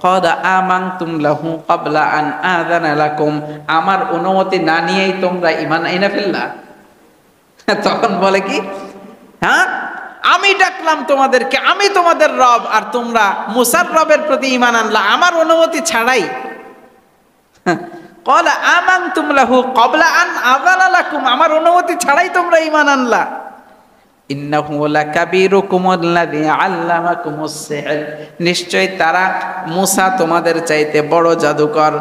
ক্বালা আমানতুম লাহু ক্বাবলা আন আযানা লাকুম, আমার অনুমতি না নিয়েই তোমরা ঈমান আইনা ফেললা। তখন বলে কি, হ্যাঁ আমি ডাকলাম তোমাদেরকে, আমি তোমাদের রব, আর তোমরা মুসার রবের প্রতি ঈমান আনলা আমার অনুমতি ছাড়াই। ক্বালা আমানতুম লাহু ক্বাবলা আন আযানা লাকুম, আমার অনুমতি ছাড়াই তোমরা ঈমান আনলা। ইন্নাহু লাকাবীরুকুমুল্লাযী আল্লামাকুমুস সিহর, নিশ্চয় তারা মুসা তোমাদের চাইতে বড় জাদুকর।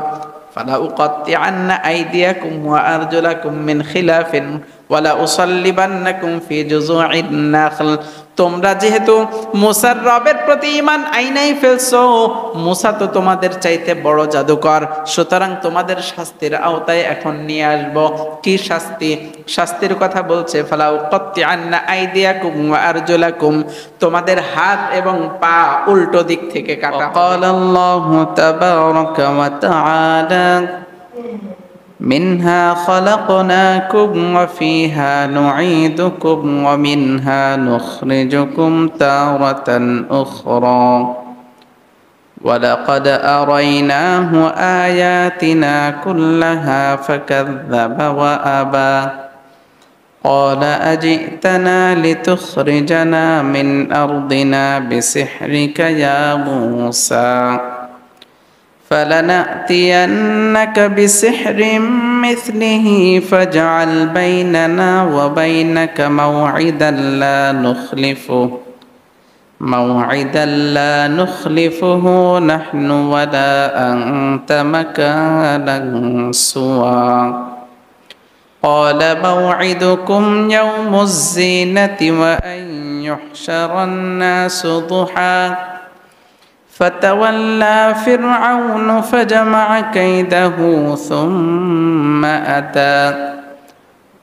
ফালা উকাত্তিআন্না আইদিয়াকুম ওয়া আরজুলাকুম মিন খিলাফিন ওয়ালা উসাল্লিবান্নাকুম ফি জুযু'ইন নাখল, তোমরা যেহেতু মুসার রবের প্রতি ঈমান আইনাই ফেলছো, মুসা তো তোমাদের চাইতে বড় জাদুকর, সুতরাং তোমাদের শাস্তির আওতায় এখন নিয়ে আসবো। কি শাস্তি? শাস্তির কথা বলছে, ফালা উকাত্তিআন্না আইদিয়াকুম ওয়া আরজুলাকুম, তোমাদের হাত এবং পা উল্টো দিক থেকে কাটা। ক্বালাল্লাহু তাবারাকা ওয়া তাআলা মিনহা খলাকনাকুম ওয়া ফিহা নুঈদুকুম ওয়া মিনহা নুখরিজুকুম তারাতান উখরা ওয়া লাকাদ আরাইনাহু আয়াতিনা কুল্লাহা ফাকাযযাবা ওয়া আবা ক্বালা আজি'তানা লিতুখরিজানা মিন আরদিনা বিসিহরিকা ইয়া মূসা فلنأتينك بسحر مثله فاجعل بيننا وبينك موعدا لا نخلفه نحن ولا أنت مكانا سوى قال موعدكم يوم الزينة وأن يحشر الناس ضحى فتولى فرعون فجمع كيده ثم أتى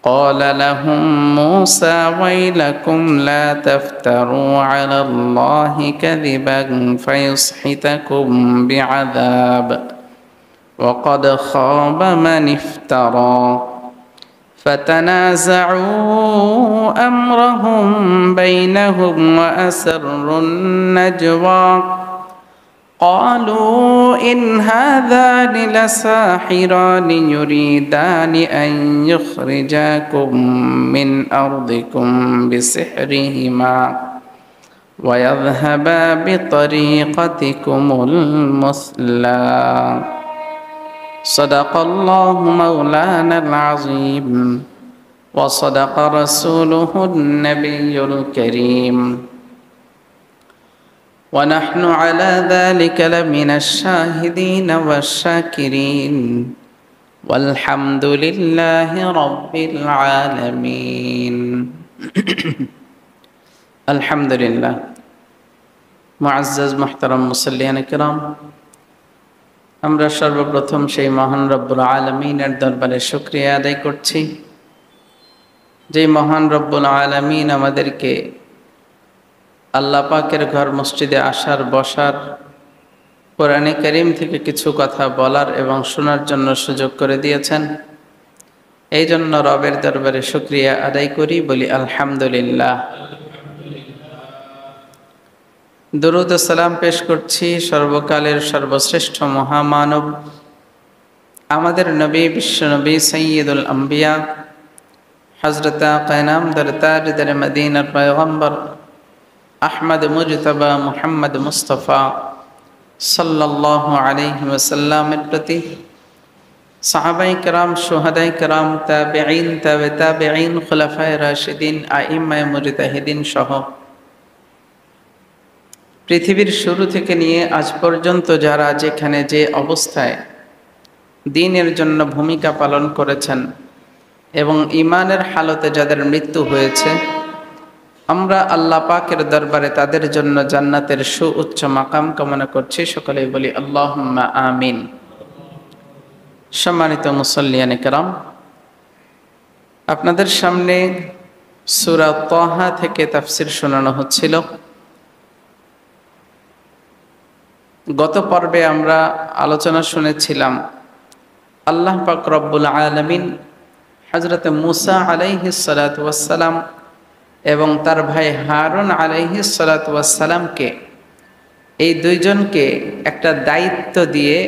قال لهم موسى ويلكم لا تفتروا على الله كذبا فيسحتكم بعذاب وقد خاب من افترى فتنازعوا أمرهم بينهم وأسروا النجوى قالوا إن هذان لساحران يريدان أن يخرجاكم من أرضكم بسحرهما ويذهبا بطريقتكم المثلى صدق الله مولانا العظيم وصدق رسوله النبي الكريم ونحن على ذلك لمن الشاهدين والشاكرين والحمد لله رب العالمين الحمد لله معزز محترم মুসল্লিয়ান কিরাম, আমরা সর্বপ্রথম সেই মহান রব্বুল আলামিনের দরবারে শুকরিয়া আদায় করছি, যে মহান রব্বুল আলামিন আমাদেরকে আল্লাহ পাকের ঘর মসজিদে আসার, বসার, কোরআনে কারীম থেকে কিছু কথা বলার এবং শোনার জন্য সুযোগ করে দিয়েছেন। এই জন্য রবের দরবারে শুকরিয়া আদায় করি, বলি আলহামদুলিল্লাহ। দরুদ ও সালাম পেশ করছি সর্বকালের সর্বশ্রেষ্ঠ মহামানব, আমাদের নবী, বিশ্বনবী, সাইয়্যিদুল আম্বিয়া, হযরত কায়নামদার তাজদার মদিনার পয়গম্বর আহমদ মুজতবা মুহাম্মদ মুস্তফা সাল্লাল্লাহু আলাইহি ওয়াসাল্লামের প্রতি, সাহাবায়ে কেরাম, শুহাদায়ে কেরাম, তাবেঈন, তাবে তাবেঈন, খুলাফায়ে রাশিদিন, আইম্মায়ে মুজতাহিদিন সহ পৃথিবীর শুরু থেকে নিয়ে আজ পর্যন্ত যারা যেখানে যে অবস্থায় দ্বীনের জন্য ভূমিকা পালন করেছেন এবং ঈমানের হালতে যাদের মৃত্যু হয়েছে, আমরা আল্লাহ পাকের দরবারে তাদের জন্য জান্নাতের সুউচ্চ মাকাম কামনা করছি। সকলেই বলি আল্লাহুম্মা আমিন। সম্মানিত মুসল্লিয়ানে কেরাম, আপনাদের সামনে সূরা তাহা থেকে তাফসীর শোনানো হচ্ছিল। গত পর্বে আমরা আলোচনা শুনেছিলাম আল্লাহ পাক রব্বুল আলামিন হযরত মুসা আলাইহিস সালাতু ওয়াস সালাম এবং তার ভাই হারুন আলাইহিস সালাতু ওয়াস সালামকে এই দুইজনকে একটা দায়িত্ব দিয়ে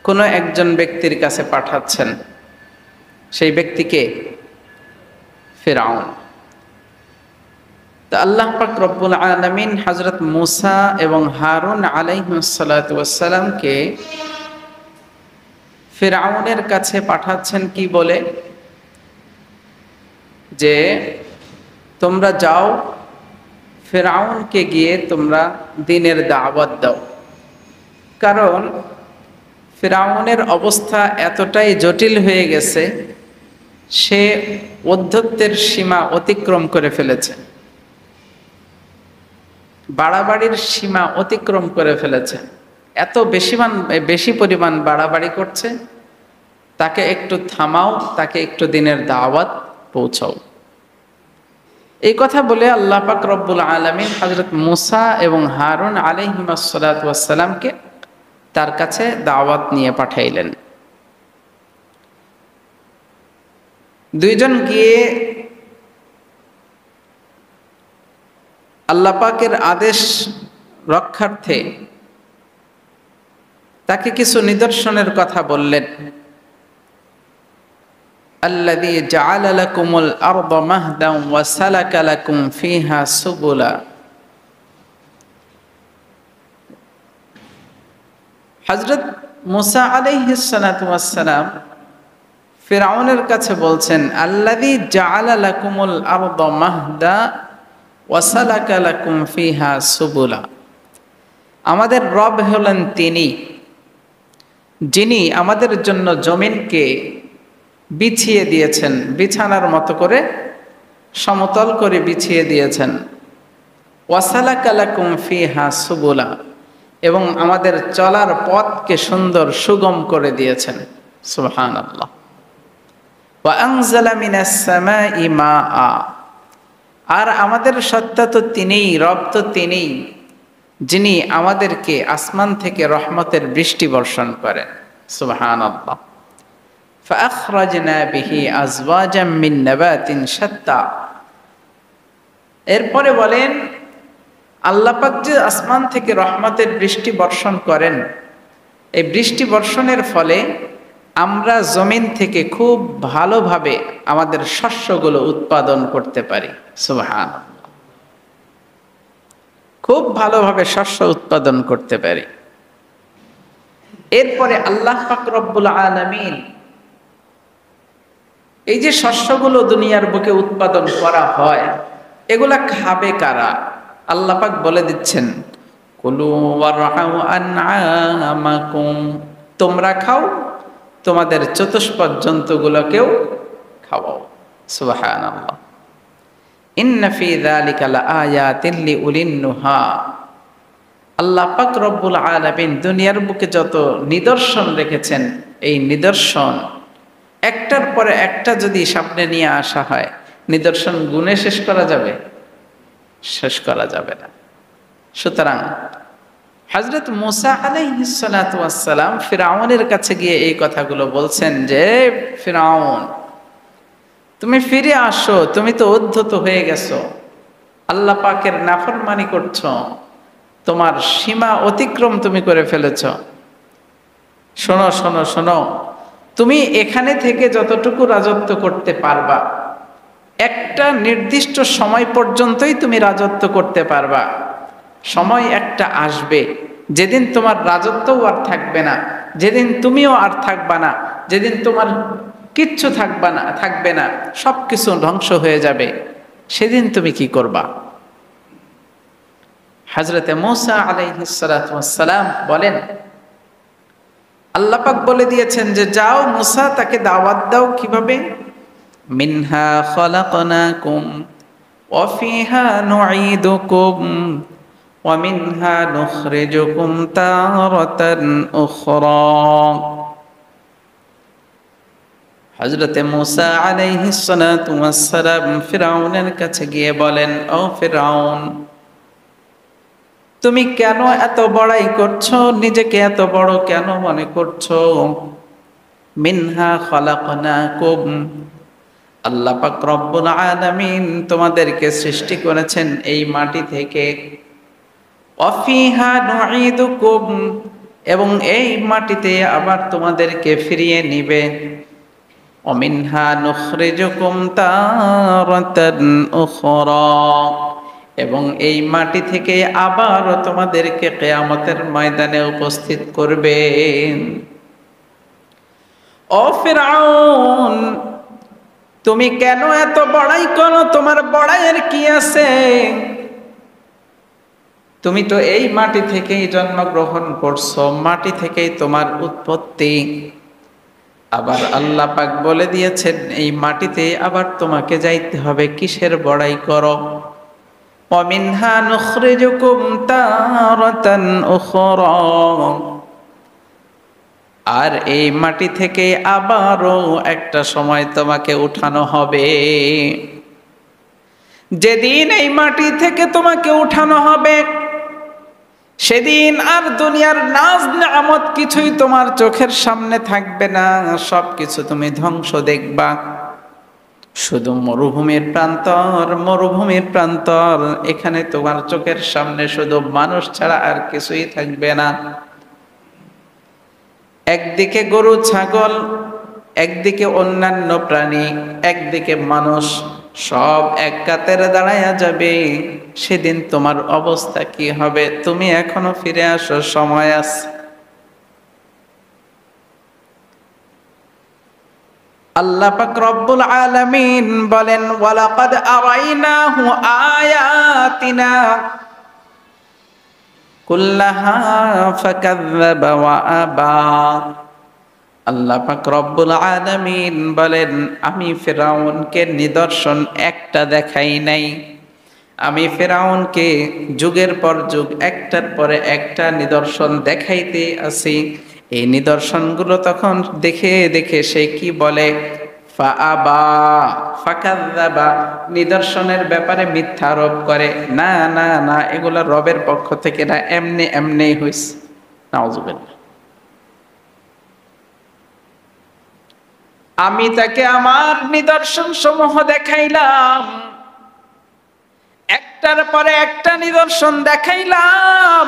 কোনো একজন ব্যক্তির কাছে পাঠাচ্ছেন। সেই ব্যক্তিকে ফিরআউন। তো আল্লাহ পাক রব্বুল আলামিন হযরত মূসা এবং হারুন আলাইহিস সালাতু ওয়াস সালামকে ফিরআউনের কাছে পাঠাচ্ছেন কি বলে, যে তোমরা যাও ফিরআউনকে গিয়ে তোমরা দ্বীনের দাওয়াত দাও। কারণ ফিরআউনের অবস্থা এতটাই জটিল হয়ে গেছে, সে অধ্যত্বের সীমা অতিক্রম করে ফেলেছে, বাড়াবাড়ির সীমা অতিক্রম করে ফেলেছে। এত বেশি পরিমাণ বাড়াবাড়ি করছে, তাকে একটু থামাও, তাকে একটু দ্বীনের দাওয়াত পৌঁছাও। এই কথা বলে আল্লাহ পাক রব্বুল আলামিন হযরত মূসা এবং হারুন আলাইহিস সালাতু ওয়াস সালামকে তার কাছে দাওয়াত নিয়ে পাঠাইলেন। দুইজন গিয়ে আল্লাহ পাকের আদেশ রক্ষার্থে তাকে কিছু নিদর্শনের কথা বললেন। আল্লাযী জাআলা লাকুমুল আরদা মাহদান ওয়া সালাকা লাকুম ফিহা সুবুলা। হযরত মূসা আলাইহিস সালাতু ওয়াস সালাম ফিরআউনের কাছে বলছেন, আল্লাযী জাআলা লাকুমুল আরদা মাহদা ওয়া সালাকা লাকুম ফিহা সুবুলা। আমাদের রব হলেন তিনি, যিনি আমাদের জন্য জমিনকে বিছিয়ে দিয়েছেন, বিছানার মতো করে সমতল করে বিছিয়ে দিয়েছেন। ওয়া সালাকা লাকুম ফিহা সুবুলা, এবং আমাদের চলার পথকে সুন্দর সুগম করে দিয়েছেন। সুবহানাল্লাহ। ওয়া আনজালা মিনাস সামাই মাআ, আর আমাদের সত্তা তো তিনিই, রব তো তিনিই, যিনি আমাদেরকে আসমান থেকে রহমতের বৃষ্টি বর্ষণ করেন। সুবহানাল্লাহ। ফাআখরাজনা বিহি আজওয়াজাম মিন নাবাতিন শাত্তা। এরপরে বলেন, আল্লাহ পাক যে আসমান থেকে রহমতের বৃষ্টি বর্ষণ করেন, এই বৃষ্টি বর্ষণের ফলে আমরা জমিন থেকে খুব ভালোভাবে আমাদের শস্যগুলো উৎপাদন করতে পারি। সুবহানাল্লাহ। খুব ভালোভাবে শস্য উৎপাদন করতে পারি। এরপরে আল্লাহ পাক রব্বুল আলামিন এই যে শস্যগুলো দুনিয়ার বুকে উৎপাদন করা হয়, এগুলা খাবে কারা? আল্লাহ পাক বলে দিচ্ছেন, কুলু ওয়ারআউ আনআমাকুম, তোমরা খাও, তোমাদের চতুষ্পদ জন্তুগুলোকেও খাওয়াও। সুবহানাল্লাহ। ইন্না ফি যালিকা লাআয়াতিন লিউলিন নুহা। আল্লাহ পাক রব্বুল আলামিন দুনিয়ার বুকে যত নিদর্শন রেখেছেন, এই নিদর্শন একটার পরে একটা যদি সামনে নিয়ে আসা হয়, নিদর্শন গুণে শেষ করা যাবে? শেষ করা যাবে না। সুতরাং হযরত মূসা আলাইহিস সালাতু ওয়াস সালাম ফিরআউনের কাছে গিয়ে এই কথাগুলো বলছেন যে, ফিরআউন, তুমি ফিরে আসো, তুমি তো উদ্ধত হয়ে গেছো, আল্লাহ পাকের নাফরমানি করছো, তোমার সীমা অতিক্রম তুমি করে ফেলেছো। শোনো শোনো শোনো, তুমি এখানে থেকে যতটুকু রাজত্ব করতে পারবা, একটা নির্দিষ্ট সময় পর্যন্তই তুমি রাজত্ব করতে পারবা। সময় একটা আসবে যেদিন তোমার রাজত্বও আর থাকবে না, যেদিন তুমিও আর থাকবা না, যেদিন তোমার কিচ্ছু থাকবে না, সব কিছু ধ্বংস হয়ে যাবে। সেদিন তুমি কি করবা? হযরতে মূসা আলাইহিস সালাতু ওয়াস সালাম বলেন, আল্লাহ পাক বলে দিয়েছেন যে যাও মূসা, তাকে দাওয়াত দাও। কিভাবে? মিনহা খলাকনাকুম ওয়া ফিহা নুঈদুকুম ওয়া মিনহা নুখরিজুকুম তারাতান উখরা। হযরতে মূসা আলাইহিস সালাতু ওয়াস সালাম ফিরআউনের কাছে গিয়ে বলেন, ও ফিরআউন, তুমি কেন এত বড়াই করছো? নিজেকে এত বড় কেন মনে করছো? মিনহা খলাকনাকুম, আল্লাহ পাক রব্বুল আলামিন তোমাদেরকে সৃষ্টি করেছেন এই মাটি থেকে। ওয়াফিহা নুঈদুকুম, এবং এই মাটিতে আবার তোমাদেরকে ফিরিয়ে নিবে। ওমিনহা নুখরিজুকুম তারাতান উখরা, এবং এই মাটি থেকে আবার তোমাদেরকে কিয়ামতের ময়দানে উপস্থিত করবে। ও ফিরআউন, তুমি কেন এত বড়াই করো? তোমার বড়াইয়ের কি আছে? তুমি তো এই মাটি থেকেই জন্মগ্রহণ করছো, মাটি থেকেই তোমার উৎপত্তি। আবার আল্লাহ পাক বলে দিয়েছেন এই মাটিতে আবার তোমাকে যাইতে হবে, কিসের বড়াই করো? ওয়ামিনহা নুখরিজুকুম তারাতান উখরা, আর এই মাটি থেকে আবারও একটা সময় তোমাকে উঠানো হবে। যেদিন এই মাটি থেকে তোমাকে উঠানো হবে, সেদিন আর দুনিয়ার নাজ নিয়ামত কিছুই তোমার চোখের সামনে থাকবে না, সব কিছু তুমি ধ্বংস দেখবা। শুধু মরুভূমির প্রান্তর, মরুভূমির প্রান্তর, এখানে তোমার চোখের সামনে শুধু মানুষ ছাড়া আর কিছুই থাকবে না। একদিকে গরু ছাগল, একদিকে অন্যান্য প্রাণী, একদিকে মানুষ, সব এক কাতারে দাঁড়ায়া যাবে। সেদিন তোমার অবস্থা কি হবে? তুমি এখনো ফিরে আসো, সময় আছে। আল্লাহ পাক রব্বুল আলামিন বলেন, ওয়ালাকাদ আরাইনাহু আয়াতিনা কুল্লাহা ফাকাযযাবা ওয়া আবা। আল্লাহ পাক রব্বুল আলামিন বলেন, আমি ফিরআউনকে নিদর্শন একটা দেখাই নাই। আমি ফিরআউনকে যুগের পর যুগ, একটার পরে একটা নিদর্শন দেখাইতে আছি। এই নিদর্শনগুলো তখন দেখে দেখে সে কি বলে? ফাআবা ফাকাযযাবা, নিদর্শনের ব্যাপারে মিথ্যা আরোপ করে। না না না, এগুলো রবের পক্ষ থেকে না, এমনি এমনি হইছে। নাউযুবিল্লাহ। আমি তাকে আমার নিদর্শন সমূহ দেখাইলাম, একটার পরে একটা নিদর্শন দেখাইলাম,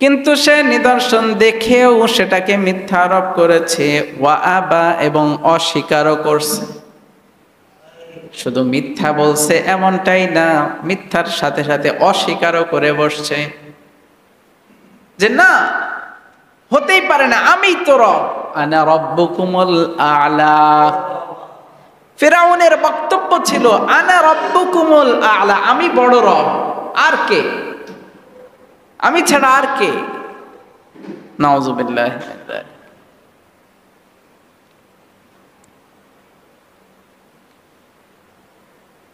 কিন্তু সে নিদর্শন দেখেও সেটাকে মিথ্যা আরোপ করেছে। ওয়া আবা, এবং অস্বীকারও করছে। শুধু মিথ্যা বলছে এমনটাই না, মিথ্যার সাথে সাথে অস্বীকারও করে বসছে, যে না, হতেই পারে না, আমি তো রব, আনা রব্বুকুমুল আ'লা। ফিরআউনের বক্তব্য ছিল আনা রব্বুকুমুল আ'লা, আমি বড় রব, আর কে? আমি ছাড়া আর কে? নাউযুবিল্লাহ।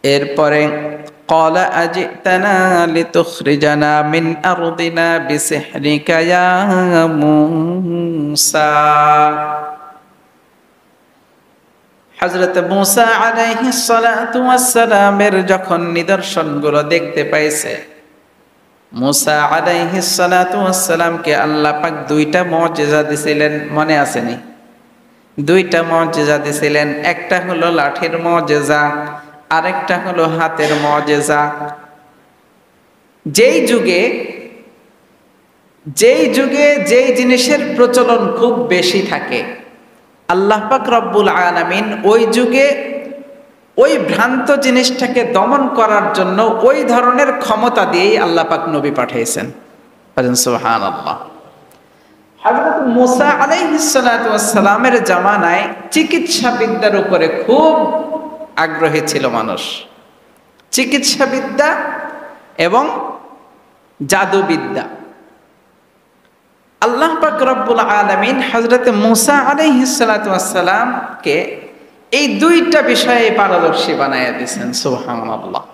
এরপরে ক্বালা আজিতানা লিতুখরিজানা মিন আরদিনা বিসিহরিকা ইয়া মূসা। হযরত মূসা আলাইহিস সালাতু ওয়াস সালামের যখন নিদর্শনগুলো দেখতে পাইছে, মূসা আলাইহিস সালাতু ওয়াস সালামকে আল্লাহ পাক দুইটা মুজিজা দিছিলেন, মনে আছেনি? দুইটা মুজিজা দিছিলেন, একটা হলো লাঠির মুজিজা, আরেকটা হলো হাতের মুজিজা। যেই যুগে যেই জিনিসের প্রচলন খুব বেশি থাকে, আল্লাহ পাক রব্বুল আলামিন ওই যুগে ওই ভ্রান্ত জিনিসটাকে দমন করার জন্য ওই ধরনের ক্ষমতা দিয়েই আল্লাহ পাক নবী পাঠিয়েছেন। সুবহানাল্লাহ। হযরত মূসা আলাইহিস সালাতু ওয়াস সালামের জামানায় চিকিৎসা বিদ্যার উপরে খুব আগ্রহী ছিল মানুষ। চিকিৎসা বিদ্যা এবং জাদুবিদ্যা। আল্লাহ পাক রব্বুল আলামিন হযরত মূসা আলাইহিস সালাতু ওয়াস সালামকে এই দুইটা বিষয়ে পারদর্শী বানায়া দিয়েছেন। সুবহানাল্লাহ।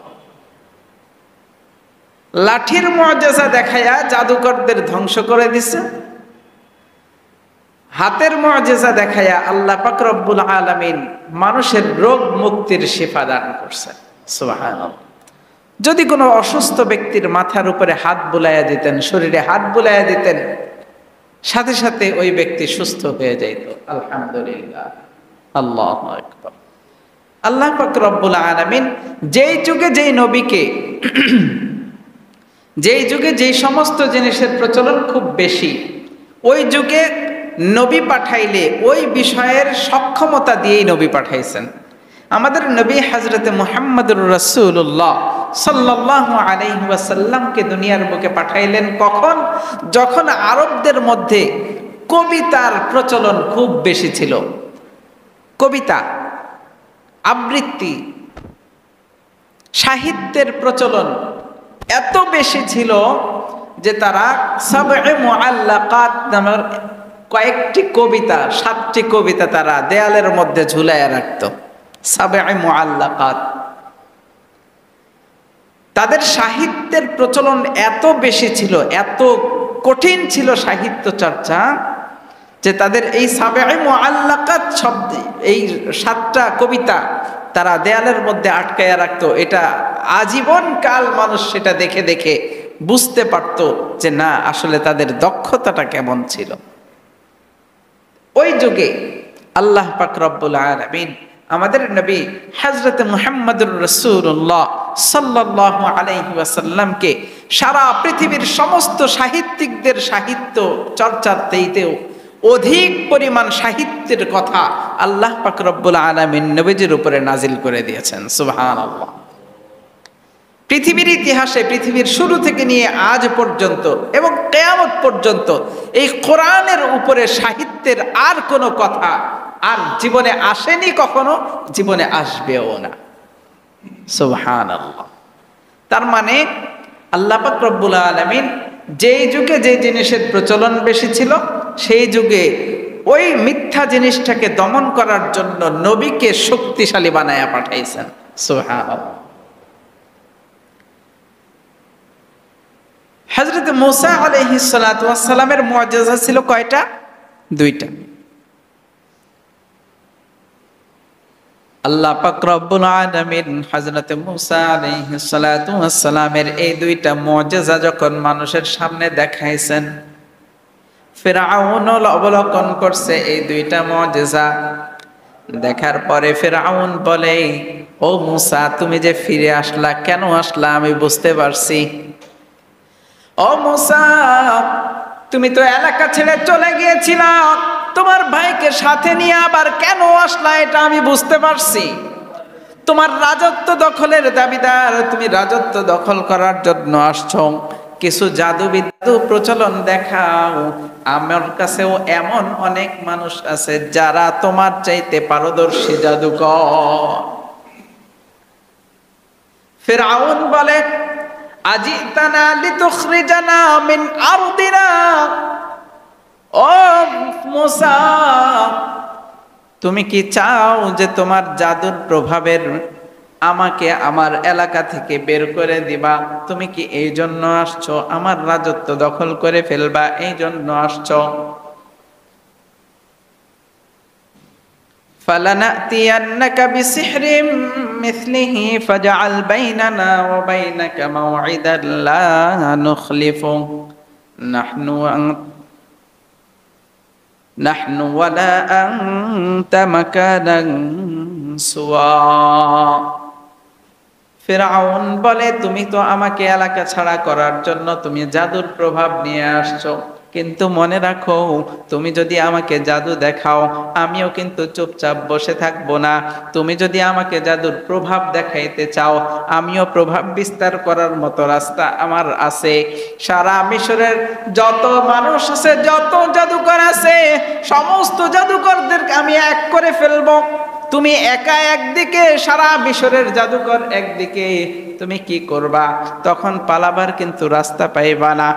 লাঠির মুজিজা দেখায়া জাদুকরদের ধ্বংস করে দিছে, হাতের মুজিজা দেখায়া আল্লাহ পাক রব্বুল আলামিন মানুষের রোগ মুক্তির শিফা দান করছেন। সুবহানাল্লাহ। যদি কোনো অসুস্থ ব্যক্তির মাথার উপরে হাত বুলাইয়া দিতেন, শরীরে হাত বুলাইয়া দিতেন, সাথে সাথে ওই ব্যক্তি সুস্থ হয়ে যাইত। আলহামদুলিল্লাহ, আল্লাহু আকবার। আল্লাহ পাক রব্বুল আলামিন যেই যুগে যেই নবীকে যেই যুগে যেই সমস্ত জিনিসের প্রচলন খুব বেশি, ওই যুগে নবী পাঠাইলে ওই বিষয়ের সক্ষমতা দিয়েই নবী পাঠাইছেন। আমাদের নবী হযরতে মুহাম্মদুর রাসূলুল্লাহ সাল্লাল্লাহু আলাইহি ওয়াসাল্লামকে দুনিয়ার বুকে পাঠাইলেন কখন? যখন আরবদের মধ্যে কবিতার প্রচলন খুব বেশি ছিল। কবিতা, আবৃত্তি, সাহিত্যের প্রচলন এত বেশি ছিল যে তারা সাবঈ মুআল্লাকাত নামের কয়েকটি কবিতা, 7টি কবিতা তারা দেয়ালের মধ্যে ঝুলাইয়া রাখত। সাবঈ মুআল্লাকাত। তাদের সাহিত্যের প্রচলন এত বেশি ছিল, এত কঠিন ছিল সাহিত্য চর্চা, যে তাদের এই সাবঈ মুআল্লাকাত শব্দ, এই 7টা কবিতা তারা দেয়ালের মধ্যে আটকায়া রাখতো। এটা আজীবন কাল মানুষ সেটা দেখে দেখে বুঝতে পারত যে না, আসলে তাদের দক্ষতাটা কেমন ছিল। ওই যুগে আল্লাহ পাক রব্বুল আলামিন আমাদের নবী হযরতে মুহাম্মদুর রাসূলুল্লাহ সাল্লাল্লাহু আলাইহি ওয়াসাল্লামকে সারা পৃথিবীর সমস্ত সাহিত্যিকদের সাহিত্য চর্চার চাইতেও অধিক পরিমাণ সাহিত্যের কথা আল্লাহ পাক রব্বুল আলামিন নবীজির উপরে নাজিল করে দিয়েছেন। সুবহানাল্লাহ। পৃথিবীর ইতিহাসে, পৃথিবীর শুরু থেকে নিয়ে আজ পর্যন্ত এবং কিয়ামত পর্যন্ত এই কোরআনের উপরে সাহিত্যের আর কোনো কথা আর জীবনে আসেনি, কখনো জীবনে আসবেও না। সুবহানাল্লাহ। তার মানে আল্লাহ পাক রব্বুল আলামিন যেই যুগে যে জিনিসের প্রচলন বেশি ছিল, সেই যুগে ওই মিথ্যা জিনিসটাকে দমন করার জন্য নবীকে শক্তিশালী বানায়া পাঠাইছেন। সুবহানাল্লাহ। হযরত মূসা আলাইহিস সালাতু ওয়াস সালামের মুআজিজা ছিল কয়টা? 2টা। আল্লাহ পাক রব্বুল আলামিন হযরত মূসা আলাইহিস সালাতু ওয়াস সালামের এই 2টা মুআজিজা যখন মানুষের সামনে দেখাইছেন, ফিরআউন অবলোকন করছে এই 2টা মুআজিজা। দেখার পরে ফিরআউন বলে, ও মূসা, তুমি যে ফিরে আসলা, কেন আসলা আমি বুঝতে পারছি। ও মূসা, তুমি তো এলাকা ছেড়ে চলে গিয়েছিলা, তোমার ভাইকে সাথে নিয়ে আবার কেন আসলা এটা আমি বুঝতে পারছি। তোমার রাজত্ব দখলের দাবিদার, তুমি রাজত্ব দখল করার জন্য আসছো। কিছু জাদুবিদ্যা প্রচলন দেখাও। আমার কাছেও এমন অনেক মানুষ আছে যারা তোমার চাইতে পারদর্শী জাদুকর। ফিরআউন বলে, আজিতানা লিতুখরিজানা মিন আরদিনা। ও মূসা, তুমি কি চাও যে তোমার জাদুর প্রভাবের আমাকে আমার এলাকা থেকে বের করে দিবা? তুমি কি এই জন্য আসছো? আমার রাজত্ব দখল করে ফেলবা, এই জন্য আসছো? ফালানাতিয়ান্নাকা বিসিহরিম মিসলিহি ফাজআল বাইনানা ওয়া বাইনাকা মাওঈদান লা নুখলিফু নাহনু ওয়ালা আনতা মাকানান সুওয়া। ফিরআউন বলে, তুমি তো আমাকে এলাকা ছাড়া করার জন্য তুমি জাদুর প্রভাব নিয়ে আসছো, কিন্তু মনে রাখো, তুমি যদি আমাকে জাদু দেখাও আমিও কিন্তু চুপচাপ বসে থাকবো না। তুমি যদি আমাকে জাদুর প্রভাব দেখাইতে চাও, আমিও প্রভাব বিস্তার করার মতো রাস্তা আমার আছে। সারা মিশরের যত মানুষ আছে, যত জাদুকর আছে, সমস্ত জাদুকরদেরকে আমি এক করে ফেলবো। তুমি একা একদিকে, সারা মিশরের জাদুকর একদিকে, তুমি কি করবা? তখন পালাবার কিন্তু রাস্তা পাইবা না।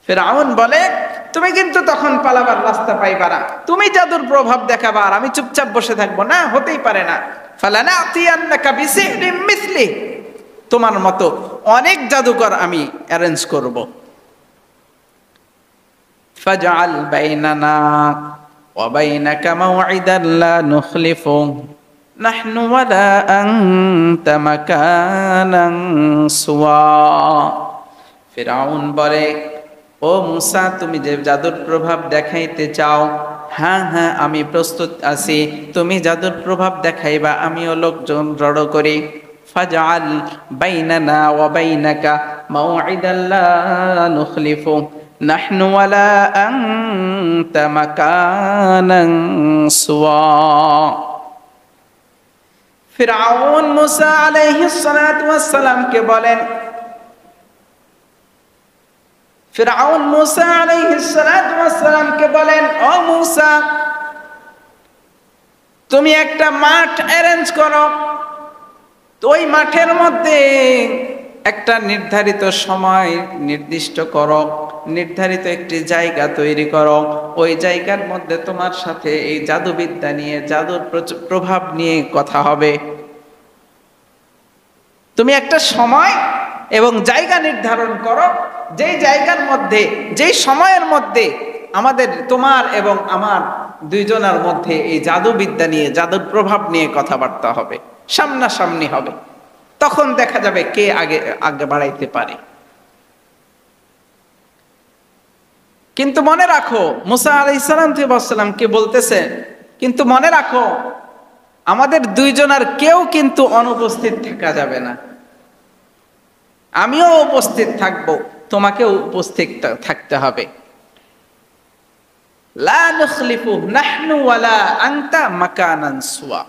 ফিরআউন বলে, তুমি কিন্তু তখন পালাবার রাস্তা পাইবা না। তুমি জাদুর প্রভাব দেখাবা আর আমি চুপচাপ বসে থাকবো না, হতেই পারে না। ফালানাতিয়ান্নাকা বিসিহরিম মিসলি, তোমার মতো অনেক জাদুকর আমি অ্যারেঞ্জ করব। ফাজআল বাইনানা ওয়া বাইনাকা মাওঈদান লা নুখলিফু নাহনু ওয়ালা আনতা মাকানান সুওয়া। ফিরআউন বলে, ও মূসা, তুমি যে জাদুর প্রভাব দেখাইতে চাও, হ্যাঁ হ্যাঁ আমি প্রস্তুত আছি। তুমি জাদুর প্রভাব দেখাইবা, আমিও লোকজন জড়ো করি। ফাজআল বাইনানা ওয়া বাইনাকা মাওঈদান লা নুখলিফু নাহনু ওয়ালা আনতা মাকানান সুওয়া। ফিরআউন মুসা আলাইহিস সালাতু ওয়াস সালামকে বলেন, ফিরআউন মুসা আলাইহিস সালাতু ওয়াস সালামকে বলেন, ও মুসা, তুমি একটা মাঠ অ্যারেঞ্জ করো, তো ওই মাঠের মধ্যে একটা নির্ধারিত সময় নির্দিষ্ট করো, নির্ধারিত একটি জায়গা তৈরি করো, ওই জায়গার মধ্যে তোমার সাথে এই জাদুবিদ্যা নিয়ে, জাদুর প্রভাব নিয়ে কথা হবে। তুমি একটা সময় এবং জায়গা নির্ধারণ করো, যেই জায়গার মধ্যে, যেই সময়ের মধ্যে আমাদের, তোমার এবং আমার দুইজনের মধ্যে এই জাদুবিদ্যা নিয়ে, জাদুর প্রভাব নিয়ে কথাবার্তা হবে, সামনাসামনি হবে। তখন দেখা যাবে কে আগে বাড়াইতে পারে। কিন্তু মনে রাখো, মুসা আলাইহিস সালাম কে বলতেছে, কিন্তু মনে রাখো আমাদের দুইজনের কেউ কিন্তু অনুপস্থিত থাকা যাবে না। আমিও উপস্থিত থাকবো, তোমাকেও উপস্থিত থাকতে হবে। লা নুখলিফু নাহনু ওয়ালা আনতা মাকানান সুওয়া।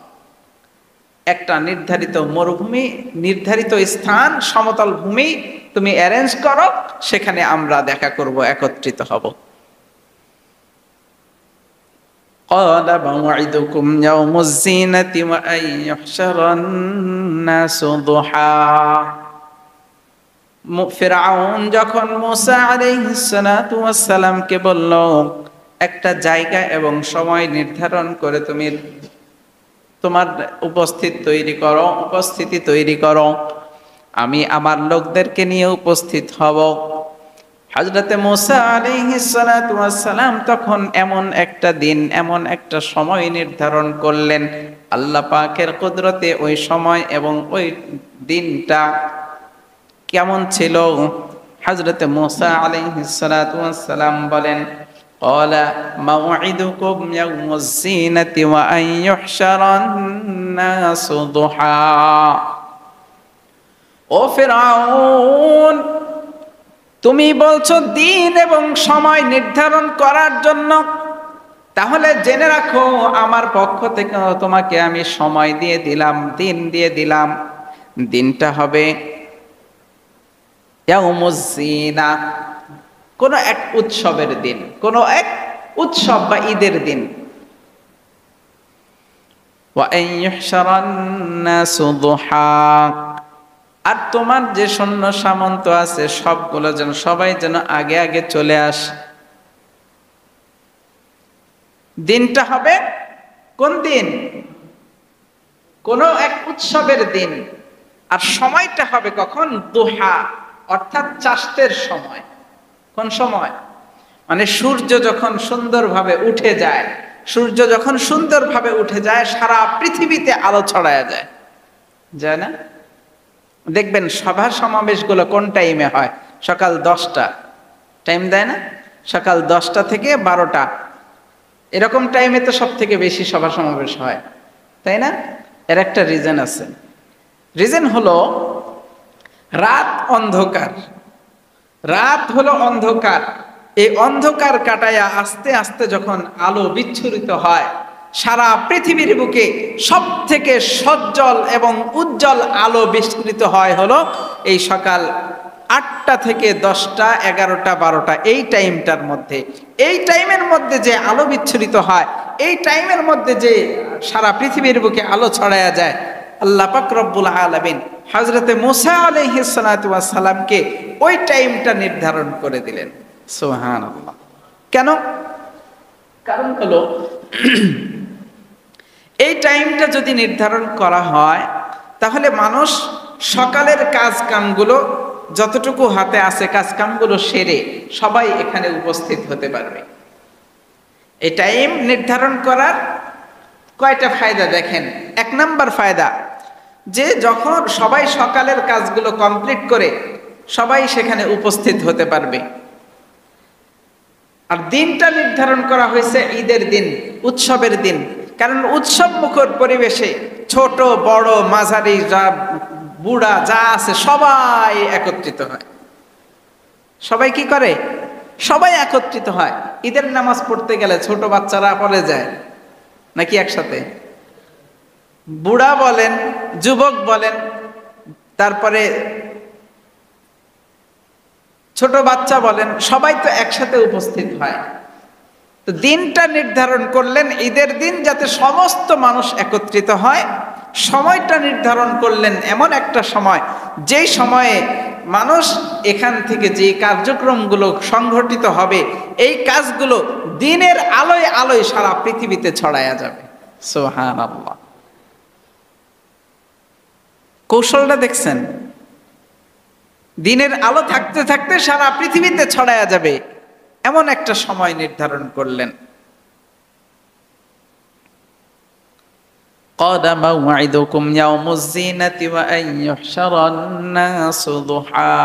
একটা নির্ধারিত মরুভূমি, নির্ধারিত স্থান, সমতল ভূমি তুমি অ্যারেঞ্জ করো, সেখানে আমরা দেখা করব, একত্রিত হব। قال موعدكم يوم الزينة وأن يحشر الناس ضحى। ফিরআউন যখন মুসা আলাইহিস সালাতু ওয়াস সালামকে বলল, একটা জায়গা এবং সময় নির্ধারণ করে তুমি তোমার উপস্থিতি তৈরি করো, আমি আমার লোকদেরকে নিয়ে উপস্থিত হব। হযরতে মুসা আলাইহিস সালাতু ওয়াস সালাম তখন এমন একটা দিন, এমন একটা সময় নির্ধারণ করলেন। আল্লাহ পাকের কুদরতে ওই সময় এবং ওই দিনটা কেমন ছিল? হযরতে মুসা আলাইহিস সালাতু ওয়াস সালাম বলেন, قال موعدكم يوم الزينة وأن يحشر الناس ضحى। ও ফিরআউন, তুমি বলছো দিন এবং সময় নির্ধারণ করার জন্য, তাহলে জেনে রাখো আমার পক্ষ থেকে তোমাকে আমি সময় দিয়ে দিলাম, দিন দিয়ে দিলাম। দিনটা হবে ইয়াউমুজ যিনা, কোন এক উৎসবের দিন, কোন এক উৎসব বা ঈদের দিন। ওয়া আন ইহশারান নাসু দুহা, আর তোমার যে সৈন্য সামন্ত আছে সবগুলো যেন, সবাই যেন আগে আগে চলে আসে। দিনটা হবে কোন দিন? কোন এক উৎসবের দিন। আর সময়টা হবে কখন? দুহা, অর্থাৎ চাষতের সময়। কোন সময়? মানে সূর্য যখন সুন্দরভাবে উঠে যায়, সূর্য যখন সুন্দরভাবে উঠে যায়, সারা পৃথিবীতে আলো ছড়ায় যায়, যায় না? দেখবেন সভা সমাবেশগুলো কোন টাইমে হয়? সকাল 10টা টাইম দেয় না? সকাল 10টা থেকে 12টা, এরকম টাইমে তো সব থেকে বেশি সভা সমাবেশ হয়, তাই না? এর একটা রিজন আছে। রিজন হলো রাত অন্ধকার, রাত হলো অন্ধকার। এই অন্ধকার কাটায়া আস্তে আস্তে যখন আলো বিচ্ছুরিত হয়, সারা পৃথিবীর বুকে সব থেকে সজ্জল এবং উজ্জ্বল আলো বিস্তৃত হয় হলো এই সকাল 8টা থেকে 10টা, 11টা, 12টা, এই টাইমটার মধ্যে। এই টাইমের মধ্যে যে আলো বিচ্ছুরিত হয়, এই টাইমের মধ্যে যে সারা পৃথিবীর বুকে আলো ছড়ায়া যায়, আল্লাহ পাক রব্বুল আলামিন হযরতে মুসা আলাইহিস সালাতু ওয়াস সালামকে ওই টাইমটা নির্ধারণ করে দিলেন। সুবহানাল্লাহ। কেন? কারণ হলো এই টাইমটা যদি নির্ধারণ করা হয়, তাহলে মানুষ সকালের কাজ কামগুলো যতটুকু হাতে আছে, কাজ কামগুলো সেরে সবাই এখানে উপস্থিত হতে পারবে। এই টাইম নির্ধারণ করার কয়টা ফায়দা দেখেন। 1 নাম্বার ফায়দা, যে যখন সবাই সকালের কাজগুলো কমপ্লিট করে সবাই সেখানে উপস্থিত হতে পারবে। আর দিনটা নির্ধারণ করা হয়েছে ঈদের দিন, উৎসবের দিন। কারণ উৎসব মুখর পরিবেশে ছোট বড় মাঝারি বুড়া যা আছে সবাই একত্রিত হয়। সবাই কি করে? সবাই একত্রিত হয়। ঈদের নামাজ পড়তে গেলে ছোট বাচ্চারা পড়ে যায় নাকি একসাথে? বুড়া বলেন, যুবক বলেন, তারপরে ছোট বাচ্চা বলেন, সবাই তো একসাথে উপস্থিত হয়। তো দিনটা নির্ধারণ করলেন ঈদের দিন, যাতে সমস্ত মানুষ একত্রিত হয়। সময়টা নির্ধারণ করলেন এমন একটা সময়, যেই সময়ে মানুষ এখান থেকে যে কার্যক্রমগুলো সংঘটিত হবে, এই কাজগুলো দিনের আলোয় আলোয় সারা পৃথিবীতে ছড়ায়া যাবে। সুবহানাল্লাহ। কৌশলটা দেখছেন? দিনের আলো থাকতে থাকতে সারা পৃথিবীতে ছড়ায়া যাবে, এমন একটা সময় নির্ধারণ করলেন। قَدَ مَوْعِدُكُمْ يَوْمُ الزِّينَةِ وَأَنْ يُحْشَرَ النَّاسُ ضُحًى।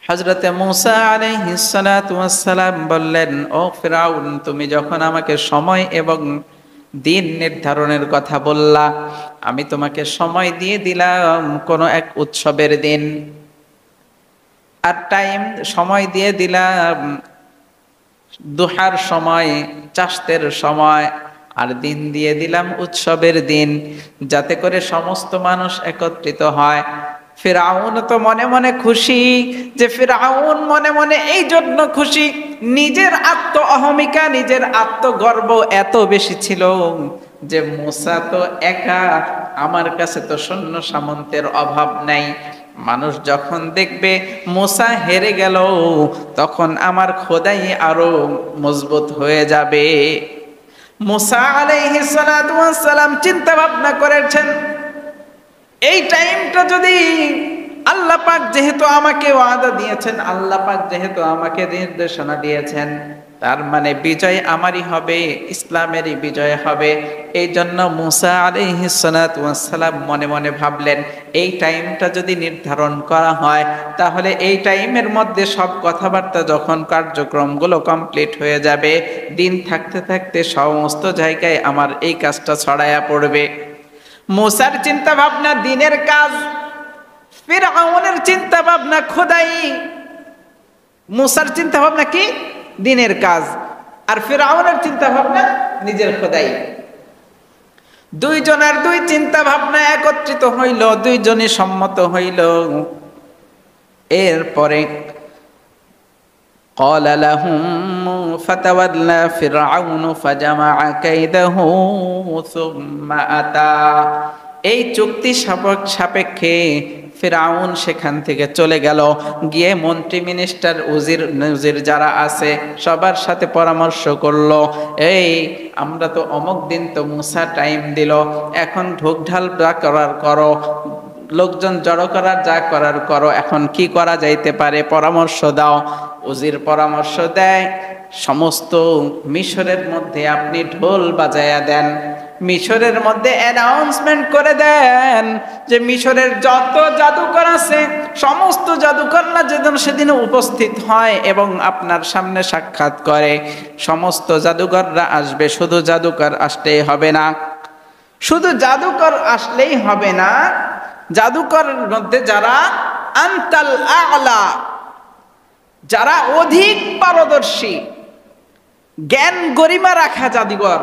হযরতে মূসা আলাইহিস সালাতু ওয়াস সালাম বললেন, ও ফিরআউন, তুমি যখন আমাকে সময় এবং দিন নির্ধারণের কথা বললা, আমি তোমাকে সময় দিয়ে দিলাম কোন এক উৎসবের দিন, আর টাইম সময় দিয়ে দিলাম দুহার সময়, চাষতের সময়, আর দিন দিয়ে দিলাম উৎসবের দিন, যাতে করে সমস্ত মানুষ একত্রিত হয়। ফিরআউন তো মনে মনে খুশি, যে ফিরআউন মনে মনে এই জন্য খুশি, নিজের আত্ম অহমিকা, নিজের আত্মগর্ব এত বেশি ছিল যে মূসা তো একা, আমার কাছে তো সৈন্য সামন্তের অভাব নাই। মানুষ যখন দেখবে মূসা হেরে গেল, তখন আমার খোদাই আরো মজবুত হয়ে যাবে। মূসা আলাইহিস সালাতু ওয়াস সালাম চিন্তা ভাবনা করেছেন, এই টাইমটা যদি আল্লাহ পাক যেহেতু আমাকে ওয়াদা দিয়েছেন, আল্লাহ পাক যেহেতু আমাকে নির্দেশনা দিয়েছেন, তার মানে বিজয় আমারই হবে, ইসলামেরই বিজয় হবে। এই জন্য মূসা আলাইহিস সালাতু ওয়াস সালাম মনে মনে ভাবলেন, এই টাইমটা যদি নির্ধারণ করা হয়, তাহলে এই টাইমের মধ্যে সব কথাবার্তা, যখন কার্যক্রমগুলো কমপ্লিট হয়ে যাবে, দিন থাকতে থাকতে সমস্ত জায়গায় আমার এই কাজটা ছড়ায়া পড়বে। মূসার চিন্তা ভাবনা দিনের কাজ, ফিরআউনের চিন্তা ভাবনা খোদাই। মূসার চিন্তা ভাবনা কি? দিনের কাজ। আর ফিরআউনের চিন্তা ভাবনা নিজের খোদাই। দুইজনের দুই চিন্তা ভাবনা একত্রিত হইল, দুইজনই সম্মত হইল। এরপরে قال لهم فتولى فرعون فجمع كيده ثم أتى। এই চুক্তি সাপেক্ষে ফিরআউন সেখান থেকে চলে গেল, গিয়ে মন্ত্রী, মিনিস্টার, উজির যারা আছে সবার সাথে পরামর্শ করলো, এই আমরা তো অমুক দিন তো মূসা টাইম দিল, এখন ঢোকঢাল যা করার করো, লোকজন জড়ো করার যা করার করো, এখন কি করা যাইতে পারে পরামর্শ দাও। উজির পরামর্শ দেয়, সমস্ত মিশরের মধ্যে আপনি ঢোল বাজায়া দেন, মিশরের মধ্যে অ্যানাউন্সমেন্ট করে দেন যে মিশরের যত জাদুকর আছে সমস্ত জাদুকররা যেদিন সেদিন উপস্থিত হয় এবং আপনার সামনে সাক্ষাৎ করে, সমস্ত জাদুকররা আসবে। শুধু জাদুকর আসলেই হবে না, শুধু জাদুকর আসলেই হবে না, জাদুকরের মধ্যে যারা আনতাল আ'লা, যারা অধিক পারদর্শী, জ্ঞান গরিমা রাখা জাদুকর,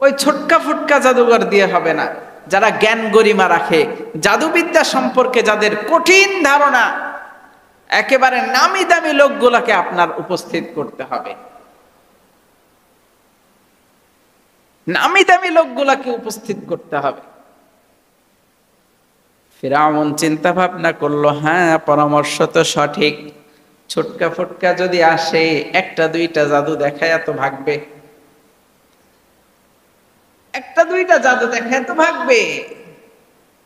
ওই ছোটকা ফুটকা জাদুকর দিয়ে হবে না, যারা জ্ঞান গরিমা রাখে, জাদুবিদ্যা সম্পর্কে যাদের কঠিন ধারণা, একেবারে নামি দামি লোকগুলোকে আপনার উপস্থিত করতে হবে। নামি দামি লোকগুলোকে উপস্থিত করতে হবে। ফিরআউন চিন্তা ভাবনা করলো, হ্যাঁ পরামর্শ তো সঠিক, ছোটকা ফুটকা যদি আসে, একটা দুইটা জাদু দেখায় তো ভাগবে, একটা দুইটা জাদু দেখায় তো ভাগবে,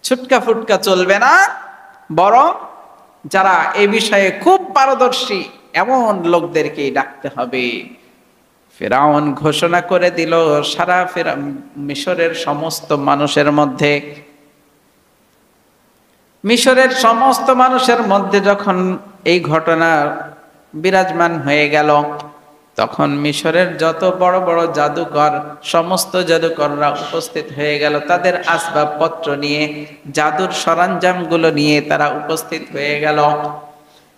ছোটকা ফুটকা চলবে না, বরং যারা এই বিষয়ে খুব পারদর্শী এমন লোকদেরকেই ডাকতে হবে। ফিরআউন ঘোষণা করে দিল সারা মিশরের সমস্ত মানুষের মধ্যে, মিশরের সমস্ত মানুষের মধ্যে যখন এই ঘটনা বিরাজমান হয়ে গেল, তখন মিশরের যত বড় বড় জাদুকর, সমস্ত জাদুকররা উপস্থিত হয়ে গেল। তাদের আসবাবপত্র নিয়ে, জাদুর সরঞ্জামগুলো নিয়ে তারা উপস্থিত হয়ে গেল।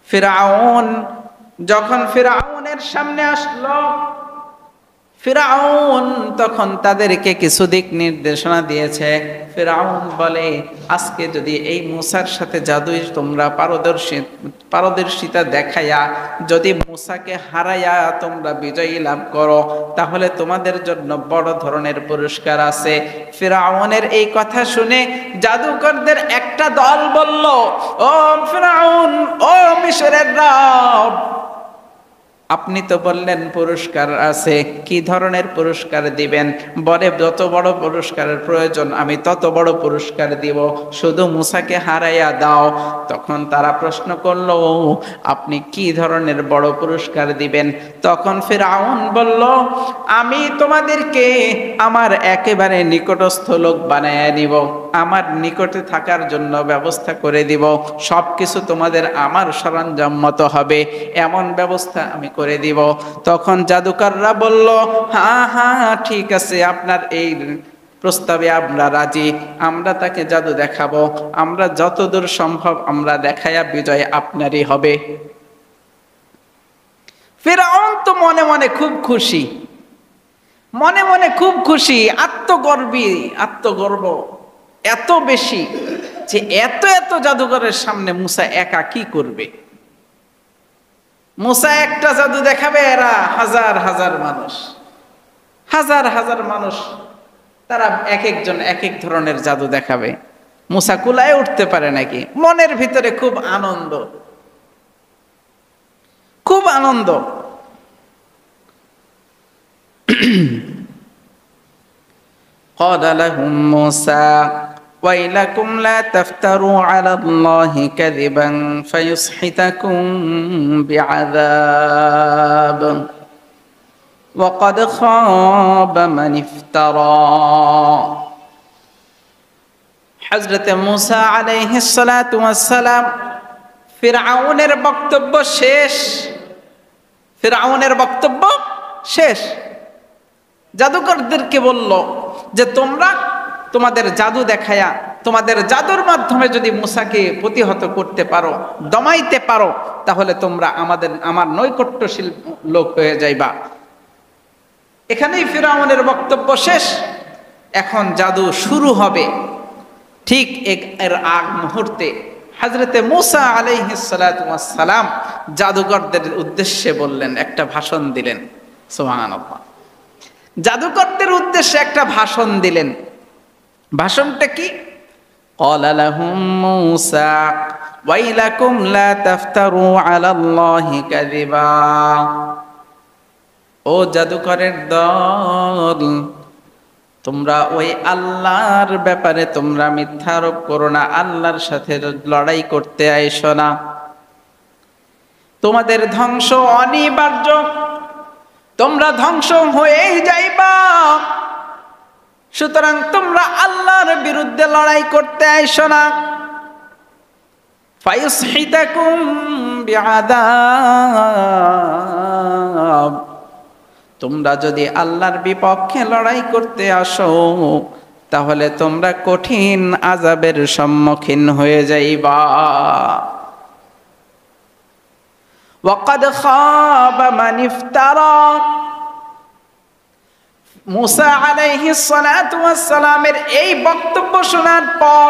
ফিরআউন যখন ফিরআউনের সামনে আসলো, ফিরআউন তখন তাদেরকে কিছু দিক নির্দেশনা দিয়েছে। ফিরআউন বলে, আজকে যদি এই মূসার সাথে জাদুই তোমরা পারদর্শিতা দেখাইয়া যদি মূসাকে হারাইয়া তোমরা বিজয়ী লাভ করো, তাহলে তোমাদের জন্য বড় ধরনের পুরস্কার আছে। ফিরআউনের এই কথা শুনে জাদুকরদের একটা দল বলল, ও ফিরআউন, ও মিশরের রব, আপনি তো বললেন পুরস্কার আছে, কি ধরনের পুরস্কার দিবেন? বলে, যত বড় পুরস্কারের প্রয়োজন আমি তত বড় পুরস্কার দিব, শুধু মূসাকে হারাইয়া দাও। তখন তারা প্রশ্ন করলো, আপনি কি ধরনের বড় পুরস্কার দিবেন? তখন ফিরআউন বলল, আমি তোমাদেরকে আমার একেবারে নিকটস্থ লোক বানাইয়া দিব, আমার নিকটে থাকার জন্য ব্যবস্থা করে দিব, সব কিছু তোমাদের আমার সরঞ্জাম মতো হবে, এমন ব্যবস্থা আমি করে দিব। তখন জাদুকররা বলল, হ্যাঁ হ্যাঁ ঠিক আছে, আপনার এই প্রস্তাবে আমরা রাজি, আমরা তাকে জাদু দেখাবো, আমরা যতদূর সম্ভব আমরা দেখাইয়া বিজয় আপনারই হবে। ফিরআউন তো মনে মনে খুব খুশি, মনে মনে খুব খুশি, আত্মগর্ব এত বেশি যে এত এত জাদুকরের সামনে মূসা একা কি করবে? মূসা একটা জাদু দেখাবে, এরা হাজার হাজার মানুষ, হাজার হাজার মানুষ, তারা এক একজন এক এক ধরনের জাদু দেখাবে। মূসা কুলায় উঠতে পারে নাকি? মনের ভিতরে খুব আনন্দ, খুব আনন্দ। قال لهم موسى ويلكم لا تفتروا على الله كذبا فيسحتكم بعذاب وقد خاب من افترى। হযরত মূসা আলাইহিস সালাতু ওয়াস সালাম ফিরআউনের বক্তব্য শেষ, ফিরআউনের বক্তব্য শেষ। জাদুকরদেরকে বলল যে তোমরা তোমাদের জাদু দেখায়া, তোমাদের জাদুর মাধ্যমে যদি মূসাকে প্রতিহত করতে পারো, দমাইতে পারো, তাহলে তোমরা আমার নৈকট্যশীল লোক হয়ে যাইবা। এখানেই ফিরআউনের বক্তব্য শেষ। এখন জাদু শুরু হবে। ঠিক এর আগ মুহূর্তে হযরতে মূসা আলাইহিস সালাতু ওয়াস সালাম জাদুকরদের উদ্দেশ্যে বললেন, একটা ভাষণ দিলেন। সুবহানাল্লাহ। জাদুকরদের উদ্দেশ্যে একটা ভাষণ দিলেন। ভাষণটা কি? ক্বালা লাহুম মূসা ওয়াইলাকুম লা তাফতারু আলাল্লাহি কাযিবা। ও জাদুকরের দল, তোমরা ওই আল্লাহর ব্যাপারে তোমরা মিথ্যা আরোপ করো না, আল্লাহর সাথে লড়াই করতে আইসো না, তোমাদের ধ্বংস অনিবার্য, তোমরা ধ্বংস হয়েই যাইবা। সুতরাং তোমরা আল্লাহর বিরুদ্ধে লড়াই করতে আইসো না। ফায়ুসহিতাকুম বিআযাব, তোমরা যদি আল্লাহর বিপক্ষে লড়াই করতে আসো, তাহলে তোমরা কঠিন আযাবের সম্মুখীন হয়ে যাইবা। ওয়াকাদ খাবা মান ইফতারা। মূসা আলাইহিস সালাতু ওয়াস সালামের এই বক্তব্য শোনার পর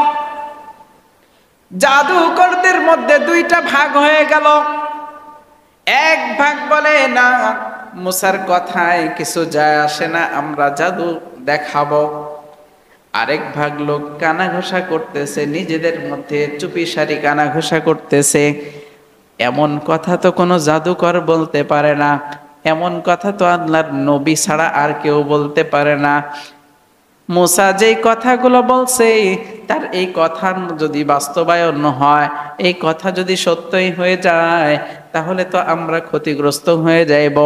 জাদুকরদের মধ্যে দুইটা ভাগ হয়ে গেল। এক ভাগ বলে, না, মূসার কথায় কিছু যায় আসে না, আমরা জাদু দেখাবো। আরেক ভাগ লোক কানাঘোষা করতেছে, নিজেদের মধ্যে চুপিসারি কানাঘোষা করতেছে, এমন কথা তো কোনো জাদুকর বলতে পারে না, এমন কথা তো আল্লাহর নবী ছাড়া আর কেউ বলতে পারে না। মূসা যেই কথাগুলো বলছে, তার এই কথা যদি বাস্তবায়ন হয়, এই কথা যদি সত্যই হয়ে যায়, তাহলে তো আমরা ক্ষতিগ্রস্ত হয়ে যাইব।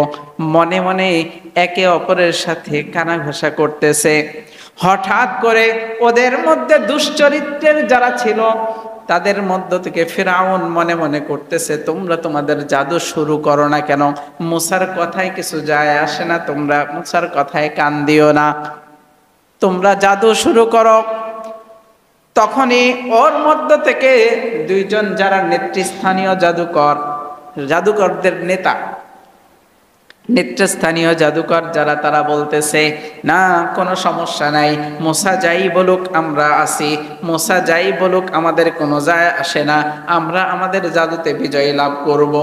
মনে মনে একে অপরের সাথে কানাঘষা করতেছে। হঠাৎ করে ওদের মধ্যে দুশ্চরিত্রের যারা ছিল, তাদের মধ্য থেকে ফিরআউন মনে মনে করতেছে, তোমরা তোমাদের জাদু শুরু করো না কেন? মুসার কথায় কিছু যায় আসে না, তোমরা মুসার কথায় কান দিও না, তোমরা জাদু শুরু করো। তখনই ওর মধ্য থেকে দুইজন যারা নেতৃস্থানীয় জাদুকরদের নেতৃস্থানীয় জাদুকর যারা, তারা বলতেছে, না কোনো সমস্যা নাই, মুসা যাই বলুক আমরা আছি, মুসা যাই বলুক আমাদের কোনো যায় আসে না, আমরা আমাদের জাদুতে বিজয় লাভ করব।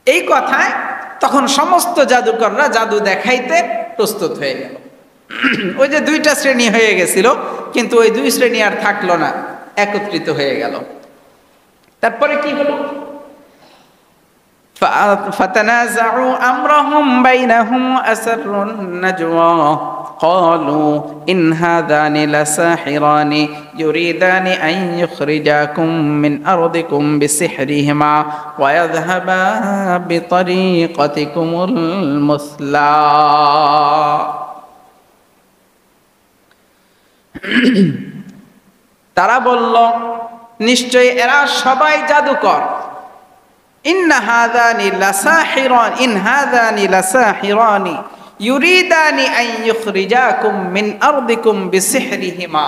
এই কথায় তখন সমস্ত জাদুকররা জাদু দেখাইতে প্রস্তুত হয়ে গেল। ওই যে দুইটা শ্রেণী হয়ে গেছিল, কিন্তু ওই দুই শ্রেণী আর থাকলো না, একত্রিত হয়ে গেল। তারপরে কি হলো? ফাতানাযাউ আমরাহুম বাইনাহুম আসরুন নাজওয়া قالوا إن هذان لساحران يريدان أن يخرجاكم من أرضكم بسحرهما ويذهبا بطريقتكم المثلى। তারা বলল, নিশ্চয়ই এরা সবাই জাদুকর। ইন হাযানি লাসাহিরানি ইউরিদানি আন ইখরিজাকুম মিন আরদিকুম বিসিহরিহিমা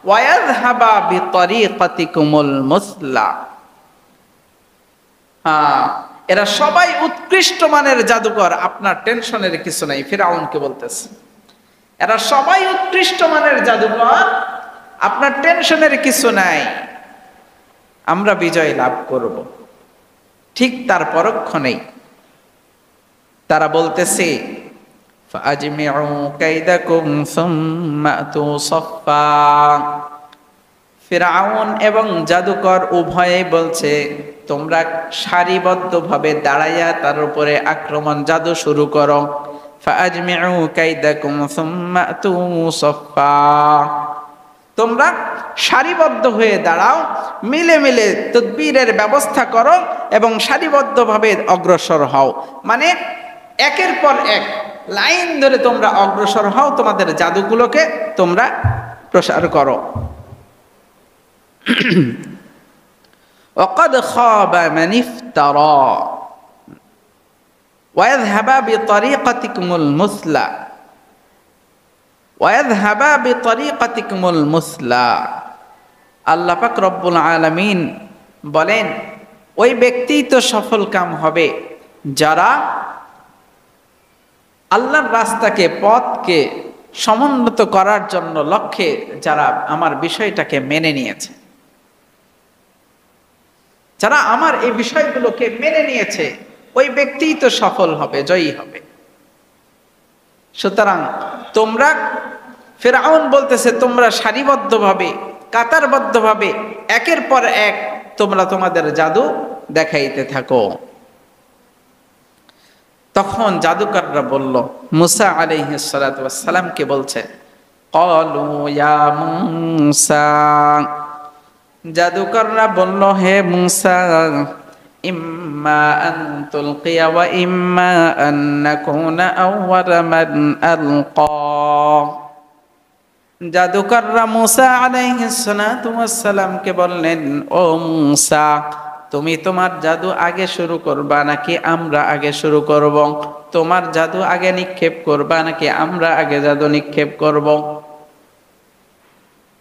ওয়া ইয়াযহাবা বিতরিকাতিকুমুল মুসলা। এরা সবাই উৎকৃষ্ট মানের জাদুকর, আপনার টেনশনের কিছু নাই। ফিরআউনকে বলতেছে, এরা সবাই উৎকৃষ্ট মানের জাদুকর, আপনার টেনশনের কিছু নাই, আমরা বিজয় লাভ করব। ঠিক তার পরক্ষণেই তারা বলতেছে, ফাআজমিউ কাইদাকুম সুম্মা আতু সাফফা। ফিরআউন এবং জাদুকর উভয়ে বলছে, তোমরা সারিবদ্ধভাবে দাঁড়াইয়া তার উপরে আক্রমণ জাদু শুরু করো। ফাআজমিউ কাইদাকুম সুম্মা আতু সাফফা। তোমরা সারিবদ্ধ হয়ে দাঁড়াও, মিলে মিলে তদবীরের ব্যবস্থা করো এবং সারিবদ্ধভাবে অগ্রসর হও। মানে একের পর এক লাইন ধরে তোমরা অগ্রসর হও, তোমাদের জাদুগুলোকে তোমরা প্রসার করো। وقد خاب من افترى ويذهب بطريقتكم المثلى ويذهب بطريقتكم المثلى। আল্লাহ পাক রব্বুল আলামিন বলেন, ওই ব্যক্তি তো সফল কাম হবে যারা আল্লাহর রাস্তাকে, পথকে সমুন্নত করার জন্য লক্ষ্যে যারা আমার বিষয়টাকে মেনে নিয়েছে, যারা আমার এই বিষয়গুলোকে মেনে নিয়েছে, ওই ব্যক্তিই তো সফল হবে, জয়ী হবে। সুতরাং তোমরা, ফিরআউন বলতেছে, তোমরা সারিবদ্ধভাবে, কাতারবদ্ধভাবে একের পর এক তোমরা তোমাদের জাদু দেখাইতে থাকো। তখন জাদুকররা বলল, মুসা আলাইহিস সালাতু ওয়াস সালামকে বলছে, ক্বালু ইয়া মুসা, জাদুকররা বলল, হে মুসা, ইম্মা আন তুলকিয়া ওয়া ইম্মা আন নাকুনা আউওয়ালা মান আলকা। জাদুকররা মুসা আলাইহিস সালাতু ওয়াস সালামকে বললেন, ও মুসা, তুমি তোমার জাদু আগে শুরু করবা নাকি আমরা আগে শুরু করব? তোমার জাদু আগে নিক্ষেপ করবা নাকি আমরা আগে জাদু নিক্ষেপ করব?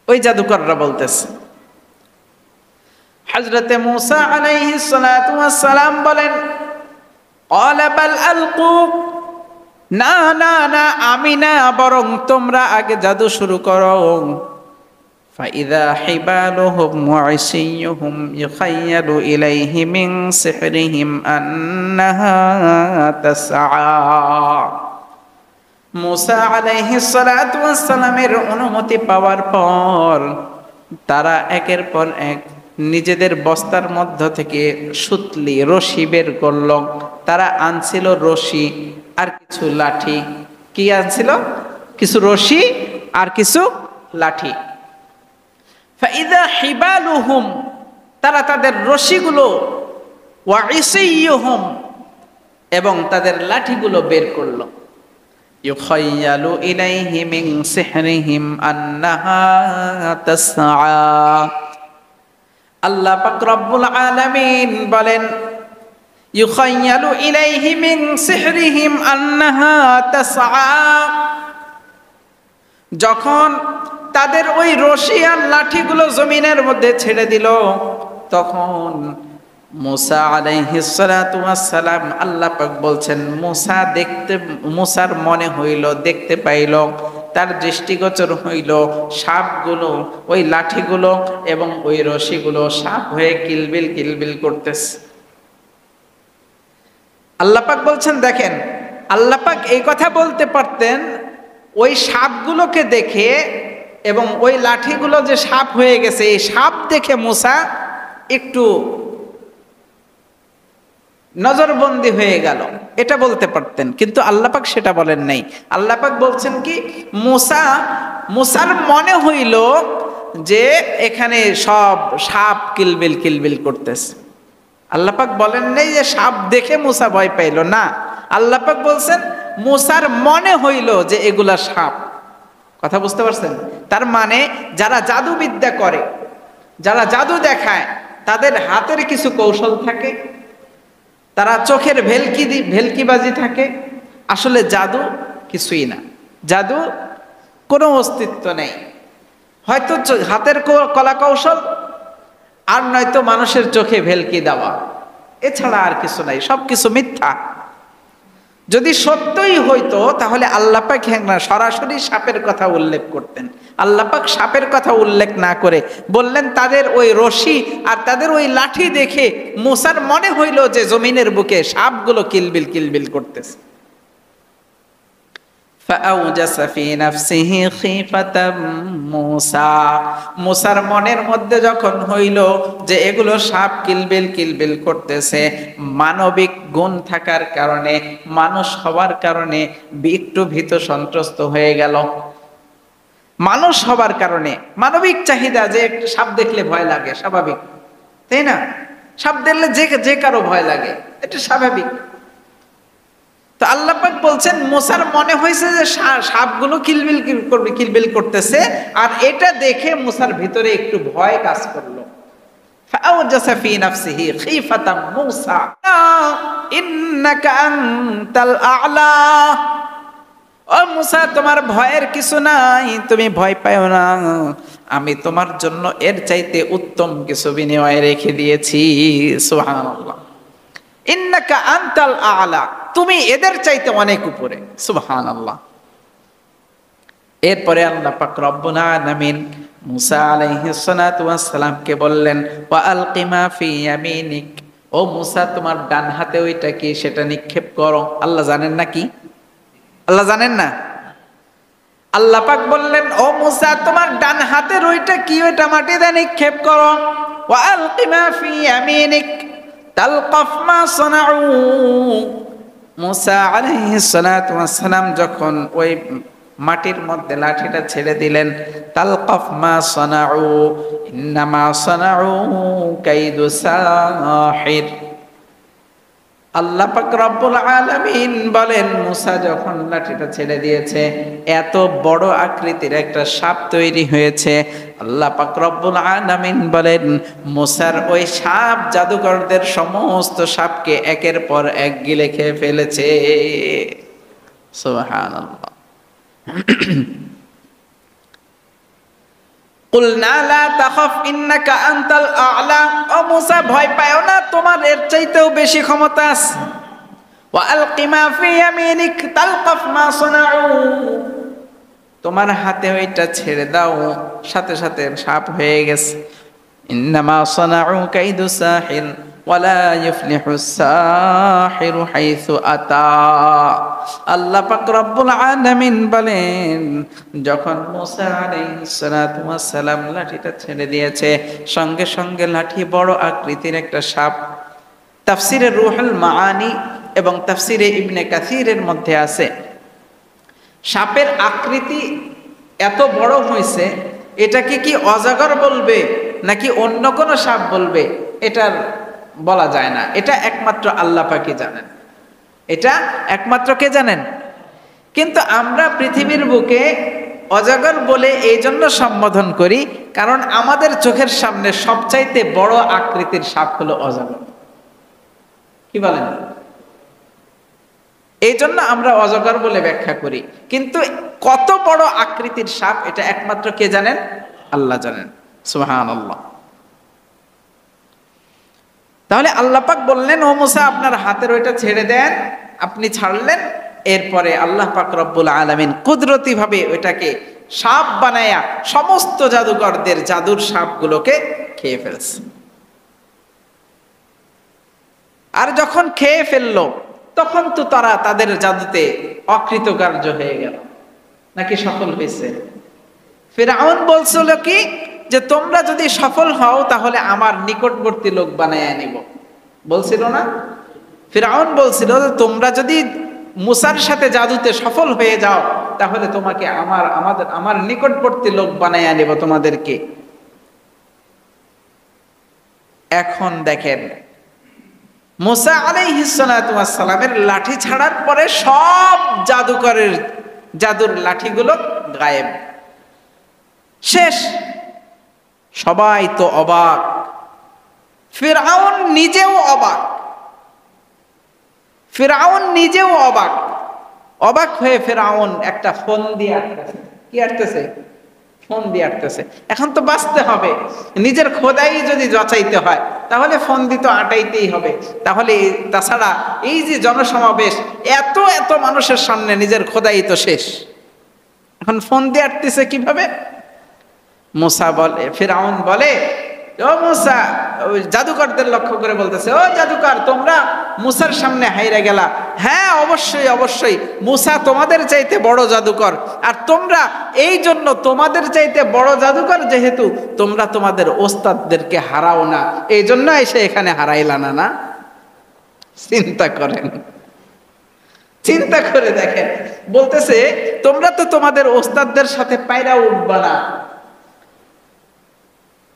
ওই জাদুকররা বলতেছে। হযরতে মুসা আলাইহিস সালাতু ওয়াস সালাম বলেন, ক্বালা বাল আলকু, না না না, আমি না, বরং তোমরা আগে জাদু শুরু করো। فإذا حبالهم وعصيهم يخيل إليه من سحرهم أنها تسعى। মুসা আলাইহিস সালাতু ওয়াস সালামের অনুমতি পাওয়ার পর তারা একের পর এক নিজেদের বস্তার মধ্য থেকে সুতলি, রশি বের করল। তারা আনছিল রশি আর কিছু লাঠি। কি আনছিল? কিছু রশি আর কিছু লাঠি। ফাইদা হিবালুহুম, তারা তাদের রশিগুলো, ওয়া ইসিয়ুহুম, এবং তাদের লাঠিগুলো বের করলো। ইউখায়্যালু ইলাইহি মিন সিহরিহিম আন্নাহা তাসআ। আল্লাহ পাক রব্বুল আলামিন বলেন, ইউখায়্যালু ইলাইহি মিন সিহরিহিম আন্নাহা তাসআ। যখন তাদের ওই রশি আর লাঠিগুলো জমিনের মধ্যে ছেড়ে দিল, তখন মুসা আলাইহিস সালাতু ওয়াস সালাম, আল্লাহ পাক বলছেন, মুসার মনে হইল, দেখতে পাইল, তার দৃষ্টিগোচর হইল সাপগুলো, ওই লাঠিগুলো এবং ওই রশিগুলো সাপ হয়ে কিলবিল কিলবিল করতেছে। আল্লাহ পাক বলছেন, দেখেন, আল্লাহ পাক এই কথা বলতে পারতেন ওই সাপগুলোকে দেখে, এবং ওই লাঠিগুলো যে সাপ হয়ে গেছে, এই সাপ দেখে মুসা একটু নজরবন্দি হয়ে গেল, এটা বলতে পারতেন, কিন্তু আল্লাহ পাক সেটা বলেন নাই। আল্লাহ পাক বলছেন কি, মুসার মনে হইল যে এখানে সব সাপ কিলবিল কিলবিল করতেছে। আল্লাহ পাক বলেন নাই যে সাপ দেখে মুসা ভয় পাইল, না, আল্লাহ পাক বলছেন মুসার মনে হইল যে এগুলা সাপ। কথা বুঝতে পারছেন? তার মানে যারা জাদুবিদ্যা করে, যারা জাদু দেখায়, তাদের হাতের কিছু কৌশল থাকে, তারা চোখের ভেলকিবাজি থাকে। আসলে জাদু কিছুই না, জাদু কোনো অস্তিত্ব নেই। হয়তো হাতের কলা কৌশল, আর নয়তো মানুষের চোখে ভেলকি দেওয়া, এছাড়া আর কিছু নাই, সব কিছু মিথ্যা। যদি সত্যই হইতো তাহলে আল্লাহ পাক সরাসরি সাপের কথা উল্লেখ করতেন। আল্লাহ পাক সাপের কথা উল্লেখ না করে বললেন তাদের ওই রশি আর তাদের ওই লাঠি দেখে মুসার মনে হইল যে জমিনের বুকে সাপগুলো কিলবিল কিলবিল করতেছে। ফাআউজাসা ফি নাফসিহি খীফাতাম মূসা, মুসার মনের মধ্যে যখন হইল যে এগুলো সাপ কিলবিল কিলবিল করতেছে, মানবিক গুণ থাকার কারণে, মানুষ হওয়ার কারণে একটু ভীত সন্ত্রস্ত হয়ে গেল। মানুষ হবার কারণে মানবিক চাহিদা, যে একটা সাপ দেখলে ভয় লাগে, স্বাভাবিক, তাই না? সাপ দেখলে যে কারো ভয় লাগে, এটা স্বাভাবিক। তো আল্লাহ পাক বলছেন মুসার মনে হয়েছে যে সাপগুলো কিলবিল কিলবিল করতেছে, আর এটা দেখে মুসার ভিতরে একটু ভয় কাজ করলো। ফাআউজাসা ফি নাফসিহি খীফাতাম মূসা ইন্নাকা আনতাল আ'লা। ও মুসা, তোমার ভয়ের কিছু নাই, তুমি ভয় পাও না, আমি তোমার জন্য এর চাইতে উত্তম কিছু বিনিময়ে রেখে দিয়েছি। সুবহানাল্লাহ। ইন্নাকা আনতাল আ'লা, তুমি এদের চাইতে অনেক উপরে। সুবহানাল্লাহ। এরপরে আল্লাহ পাক রব্বুল আলামিন মুসা আলাইহিস সালাতু ওয়াস সালামকে বললেন, ওয়া আলকি মা ফি ইয়ামিনিক, ও মুসা, তোমার ডান হাতে ওইটা কি, সেটা নিক্ষেপ করো। আল্লাহ জানেন না কি? আল্লাহ জানেন না? আল্লাহ পাক বললেন, ও মুসা, তোমার ডান হাতের ওইটা কি, ওইটা মাটিতে নিক্ষেপ করো। ওয়া আলকি মা ফি ইয়ামিনিক তালকাফ মা সানাউ। মুসা আলাইহিস সালাতু ওয়াস সালাম যখন ওই মাটির মধ্যে লাঠিটা ছেড়ে দিলেন, তালকাফ মা সানাউ ইন্নামা সানাউ কাইদু সাহির। আল্লাহ পাক রব্বুল আলামিন বলেন, মুসা যখন লাঠিটা ছেড়ে দিয়েছে, এত বড় আকৃতির একটা সাপ তৈরি হয়েছে। আল্লাহ পাক রব্বুল আলামিন বলেন, মুসার ওই সাপ জাদুকরদের সমস্ত সাপকে একের পর এক গিলে খেয়ে ফেলেছে। সুবহানাল্লাহ। কুলনা লা তাখাফ ইন্নাকা আনতাল আ'লা, ও মুসা, ভয় পাও না, তোমার এর চাইতেও বেশি ক্ষমতা আছে। ওয়া আলকি মা ফি ইয়ামিনিক তালকাফ মা সানাউ, তোমার হাতে ওইটা ছেড়ে দাও, সাথে সাথে সাপ হয়ে গেছে। ইন্নামা সানাউ কাইদু সাহির ওয়ালা ইফলিহুস সাহিরু হাইসু আতা। আল্লাহ পাক রব্বুল আলামিন বলেন, যখন মুসা আলাইহিস সালাতু ওয়াস সালাম লাঠিটা ছেড়ে দিয়েছে, সঙ্গে সঙ্গে লাঠি বড় আকৃতির একটা সাপ। তাফসিরে রুহুল মাআনি এবং তাফসিরে ইবনে কাসিরের মধ্যে আছে, সাপের আকৃতি এত বড় হয়েছে, এটাকে কি অজগর বলবে নাকি অন্য কোনো সাপ বলবে, এটার বলা যায় না। এটা একমাত্র আল্লাহ পাকই জানেন। এটা একমাত্র কে জানেন? কিন্তু আমরা পৃথিবীর বুকে অজগর বলে এই জন্য সম্বোধন করি, কারণ আমাদের চোখের সামনে সবচাইতে বড় আকৃতির সাপ হলো অজগর। কি বলেন? এই জন্য আমরা অজগর বলে ব্যাখ্যা করি। কিন্তু কত বড় আকৃতির সাপ এটা একমাত্র কে জানেন? আল্লাহ জানেন। সুবহানাল্লাহ। তাহলে আল্লাহ পাক বললেন, ও মুসা আপনার হাতের ওইটা ছেড়ে দেন। আপনি ছাড়লেন, এরপরে আল্লাহ পাক রব্বুল আলামিন কুদরতি ভাবে ওইটাকে সাপ বানায়া সমস্ত জাদুকরদের জাদুর সাপগুলোকে খেয়ে ফেলছে। আর যখন খেয়ে ফেললো তখন তো তারা তাদের জাদুতে অকৃতকার্য হয়ে গেল, নাকি সফল হয়েছে? ফিরআউন বলছিল কি, যে তোমরা যদি সফল হও তাহলে আমার নিকটবর্তী লোক বানায় নিব, বলছিল না? ফিরআউন বলছিল যে তোমরা যদি মুসার সাথে জাদুতে সফল হয়ে যাও তাহলে তোমাকে আমার নিকটবর্তী লোক বানায় নিব তোমাদেরকে। এখন দেখেন, মুসা আলাইহিস সালাতু ওয়াস সালামের লাঠি ছাড়ার পরে সব জাদুকরের জাদুর লাঠিগুলো গায়েব, শেষ। সবাই তো অবাক, ফিরআউন নিজেও অবাক, ফিরআউন নিজেও অবাক। অবাক হয়ে ফিরআউন একটা ফোন দিয়ে আটতেছে। কি আটতেছে? ফোন দিয়ে আটতেছে। এখন তো বাঁচতে হবে, নিজের খোদাই যদি যাচাইতে হয় তাহলে ফোন দিয়ে তো আটাইতেই হবে। তাহলে তাছাড়া এই যে জনসমাবেশ, এত এত মানুষের সামনে নিজের খোদাই তো শেষ, এখন ফোন দিয়ে আটতেছে কিভাবে? মুসা বলে, ফিরআউন বলে, ও মুসা, ওই জাদুকরদের লক্ষ্য করে বলতেছে, ও জাদুকর তোমরা মুসার সামনে হাইরা গেলা। হ্যাঁ অবশ্যই অবশ্যই, মুসা তোমাদের চাইতে বড় জাদুকর, আর তোমরা এই জন্য তোমাদের চাইতে বড় জাদুকর যেহেতু তোমরা তোমাদের ওস্তাদদেরকে হারাও না, এই জন্য এসে এখানে হারাইলা না। না, চিন্তা করেন, চিন্তা করে দেখেন। বলতেছে তোমরা তো তোমাদের ওস্তাদদের সাথে পায়রা উঠবা না,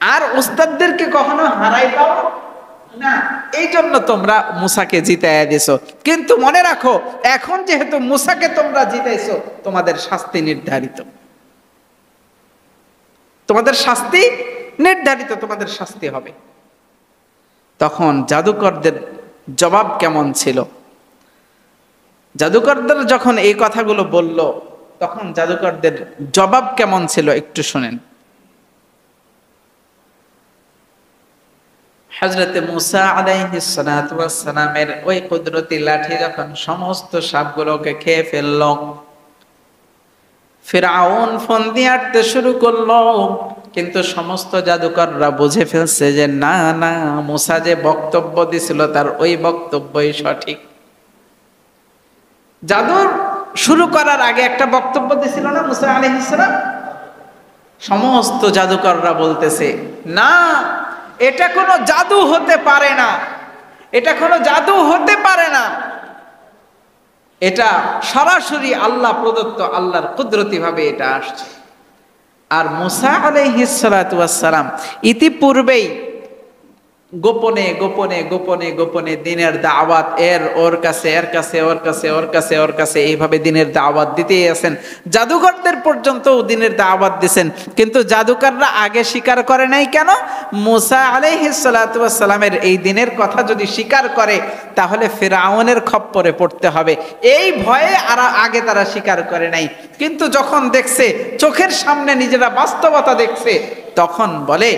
আর ওস্তাদদেরকে কখনো হারাইবাও না, এই জন্য তোমরা মুসাকে জিতাইয়া দিছো। কিন্তু মনে রাখো, এখন যেহেতু মুসাকে তোমরা জিতাইছো, তোমাদের শাস্তি নির্ধারিত, তোমাদের শাস্তি নির্ধারিত, তোমাদের শাস্তি হবে। তখন জাদুকরদের জবাব কেমন ছিল? জাদুকরদের যখন এই কথাগুলো বলল তখন জাদুকরদের জবাব কেমন ছিল একটু শুনেন। হযরতে মুসা আলাইহিস সালাতু ওয়াস সালামের ওই কুদরতি লাঠি যখন সমস্ত সাপগুলোকে খেয়ে ফেলল, ফিরআউন ফোন দিয়ে আটতে শুরু করলো। কিন্তু সমস্ত জাদুকররা বুঝে ফেলছে যে না না, মুসা যে বক্তব্য দিছিল তার ওই বক্তব্যই সঠিক। জাদুর শুরু করার আগে একটা বক্তব্য দিছিল না মুসা আলাইহিস সালাম? সমস্ত জাদুকররা বলতেছে না, এটা কোনো জাদু হতে পারে না, এটা কোনো জাদু হতে পারে না, এটা সরাসরি আল্লাহ প্রদত্ত, আল্লাহর কুদরতি ভাবে এটা আসছে। আর মুসা আলাইহিস সালাতু ওয়াস সালাম ইতিপূর্বেই গোপনে গোপনে গোপনে গোপনে দিনের দাওয়াত ওর কাছে এর কাছে ওর কাছে ওর কাছে ওর কাছে এইভাবে দিনের দাওয়াত দিতেই আছেন। জাদুকরদের পর্যন্ত দিনের দাওয়াত দিছেন, কিন্তু জাদুকররা আগে স্বীকার করে নাই কেন? মুসা আলাইহিস সালাতু ওয়াস সালামের এই দিনের কথা যদি স্বীকার করে তাহলে ফিরআউনের খপ্পরে পড়তে হবে, এই ভয়ে আর আগে তারা স্বীকার করে নাই। কিন্তু যখন দেখছে, চোখের সামনে নিজেরা বাস্তবতা দেখছে, তখন বলে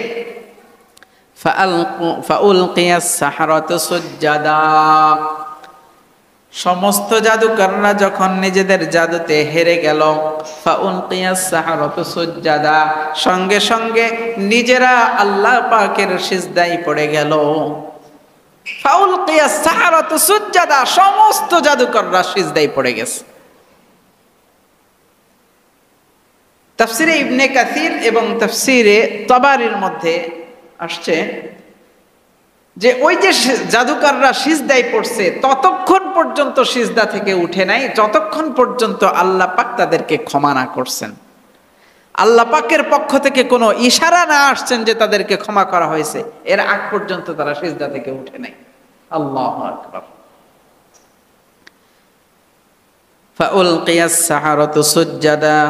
ফাউলকিয়াস সাহারাতু সুজদাা। সমস্ত জাদুকররা যখন নিজেদের জাদুতে হেরে গেল, ফাউলকিয়াস সাহারাতু সুজদাা, সঙ্গে সঙ্গে নিজেরা আল্লাহ পাকের সিজদায় পড়ে গেল। ফাউলকিয়াস সাহারাতু সুজদাা, সমস্ত জাদুকররা সিজদায় পড়ে গেছে। তাফসিরে ইবনে কাসির এবং তাফসিরে তাবারির মধ্যে আসছে যে ওই যে জাদুকররা সিজদায় পড়ছে ততক্ষণ পর্যন্ত সিজদা থেকে উঠে নাই যতক্ষণ পর্যন্ত আল্লাহ পাক তাদেরকে ক্ষমা না করছেন, আল্লাহ পাকের পক্ষ থেকে কোনো ইশারা না আসছেন যে তাদেরকে ক্ষমা করা হয়েছে, এর আগ পর্যন্ত তারা সিজদা থেকে উঠে নাই। আল্লাহু আকবার। فألقي السحرة سجدا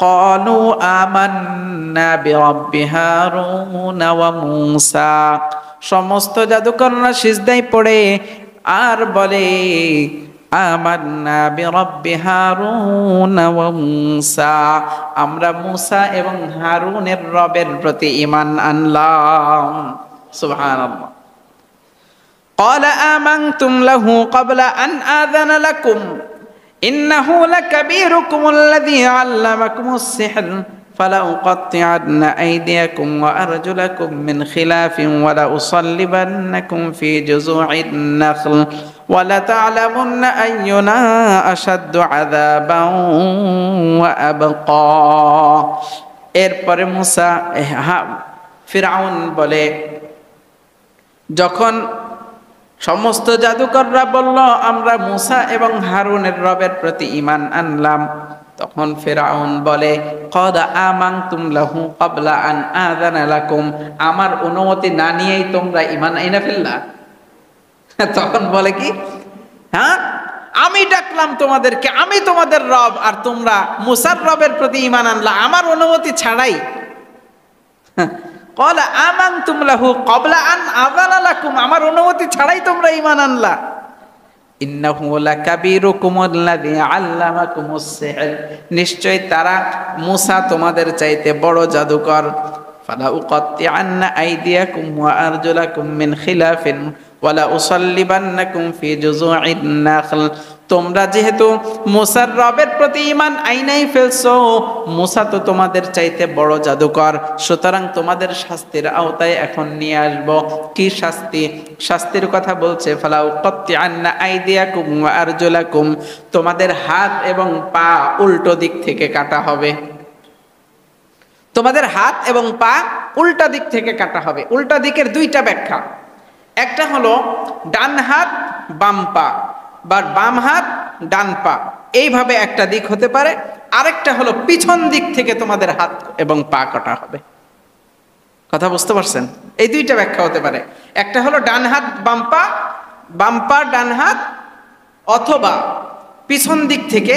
قالوا آمنا برب هارون وموسى সমস্ত জাদুকররা সিজদায় পড়ে আর বলে আমান্না বিরব্বি হারুন ওয়া মূসা, আমরা মূসা এবং হারুনের রবের প্রতি ঈমান আনলাম। সুবহানাল্লাহ। قال آمنتم له قبل أن آذن لكم إنه لكبيركم الذي علمكم السحر فلأقطعن أيديكم وأرجلكم من خلاف ولأصلبنكم في جذوع النخل ولتعلمن أينا أشد عذابا وأبقى। এরপরে মুসা ফিরআউন বলে, যখন সমস্ত জাদুকররা বলল আমরা মুসা এবং হারুনের রবের প্রতি ঈমান আনলাম, তখন ফিরআউন বলে ক্বাদ আমানতুম লাহু ক্বাবলা আন আযানা লাকুম, আমার অনুমতি না নিয়েই তোমরা ঈমান আইনা ফেললা। তখন বলে কি, হ্যাঁ আমি ডাকলাম তোমাদেরকে, আমি তোমাদের রব, আর তোমরা মুসার রবের প্রতি ঈমান আনলা আমার অনুমতি ছাড়াই। ক্বাল আমানতুম লাহু ক্বাবলা আন আযানা লাকুম, আমার অনুমতি ছাড়াই তোমরা ঈমান আনলা। ইন্নাহু লাকাবীরুকুমুল্লাযী আল্লামাকুমুস সিহর, নিশ্চয় তারা মুসা তোমাদের চাইতে বড় জাদুকর। ফালা উকাত্তিআন্না আইদিয়াকুম ওয়া আরজুলাকুম মিন খিলাফিন ওয়ালা উসাল্লিবান্নাকুম ফি জুযু'ইন নাখল, তোমরা যেহেতু মুসার রবের প্রতি ঈমান আইনাই ফেলছো, মুসা তো তোমাদের চাইতে বড় জাদুকর, সুতরাং তোমাদের শাস্তির আওতায় এখন নিয়ে আসবো। কি শাস্তি? শাস্তির কথা বলছে ফালা উকাত্তিআন্না আইদিয়াকুম ওয়া আরজুলাকুম, তোমাদের হাত এবং পা উল্টো দিক থেকে কাটা হবে। তোমাদের হাত এবং পা উল্টা দিক থেকে কাটা হবে। উল্টা দিকের দুইটা ব্যাখ্যা, একটা হলো ডান হাত বাম পা বা বাম হাত ডান পা, এইভাবে একটা দিক হতে পারে। আরেকটা হলো পিছন দিক থেকে তোমাদের হাত এবং পা কাটা হবে। কথা বুঝতে পারছেন? এই দুইটা ব্যাখ্যা হতে পারে। একটা হলো ডান হাত বাম পা, বাম পা ডান হাত, অথবা পিছন দিক থেকে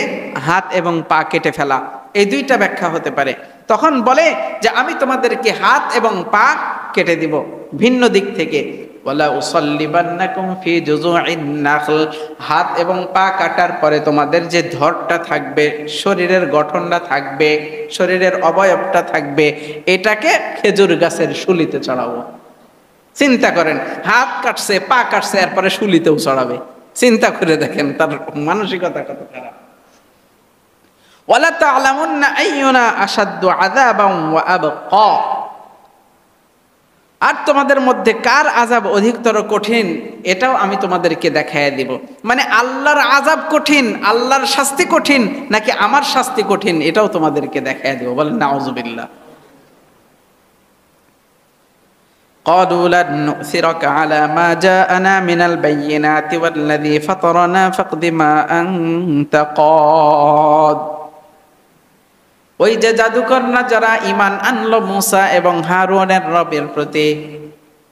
হাত এবং পা কেটে ফেলা, এই দুইটা ব্যাখ্যা হতে পারে। তখন বলে যে আমি তোমাদেরকে হাত এবং পা কেটে দিব ভিন্ন দিক থেকে। ওয়ালা উসাল্লিবান্নাকুম ফি জুযু'ইন নাখল, হাত এবং পা কাটার পরে তোমাদের যে ধরটা থাকবে, শরীরের গঠনটা থাকবে, শরীরের অবয়বটা থাকবে, এটাকে খেজুর গাছের শুলিতে চড়াবো। চিন্তা করেন, হাত কাটছে, পা কাটছে, এরপরে শুলিতেও চড়াবে। চিন্তা করে দেখেন তার মানসিকতা কত খারাপ। ওয়ালা তা'লামুন্না আইয়ুনা আশাদ্দু আযাবান ওয়া আবকা, আর তোমাদের মধ্যে কার আযাব অধিকতর কঠিন এটাও আমি তোমাদেরকে দেখাইয়া দিব। মানে আল্লাহর আযাব কঠিন, আল্লাহর শাস্তি কঠিন নাকি আমার শাস্তি কঠিন, এটাও তোমাদেরকে দেখাইয়া দিব। বলেন নাউযুবিল্লাহ। قالوا لن نؤثرك على ما جاءنا من البينات والذي فطرنا فاقض ما أنت قاض। ওই যে জাদুকররা যারা ঈমান আনলো মুসা এবং হারুনের রবের প্রতি,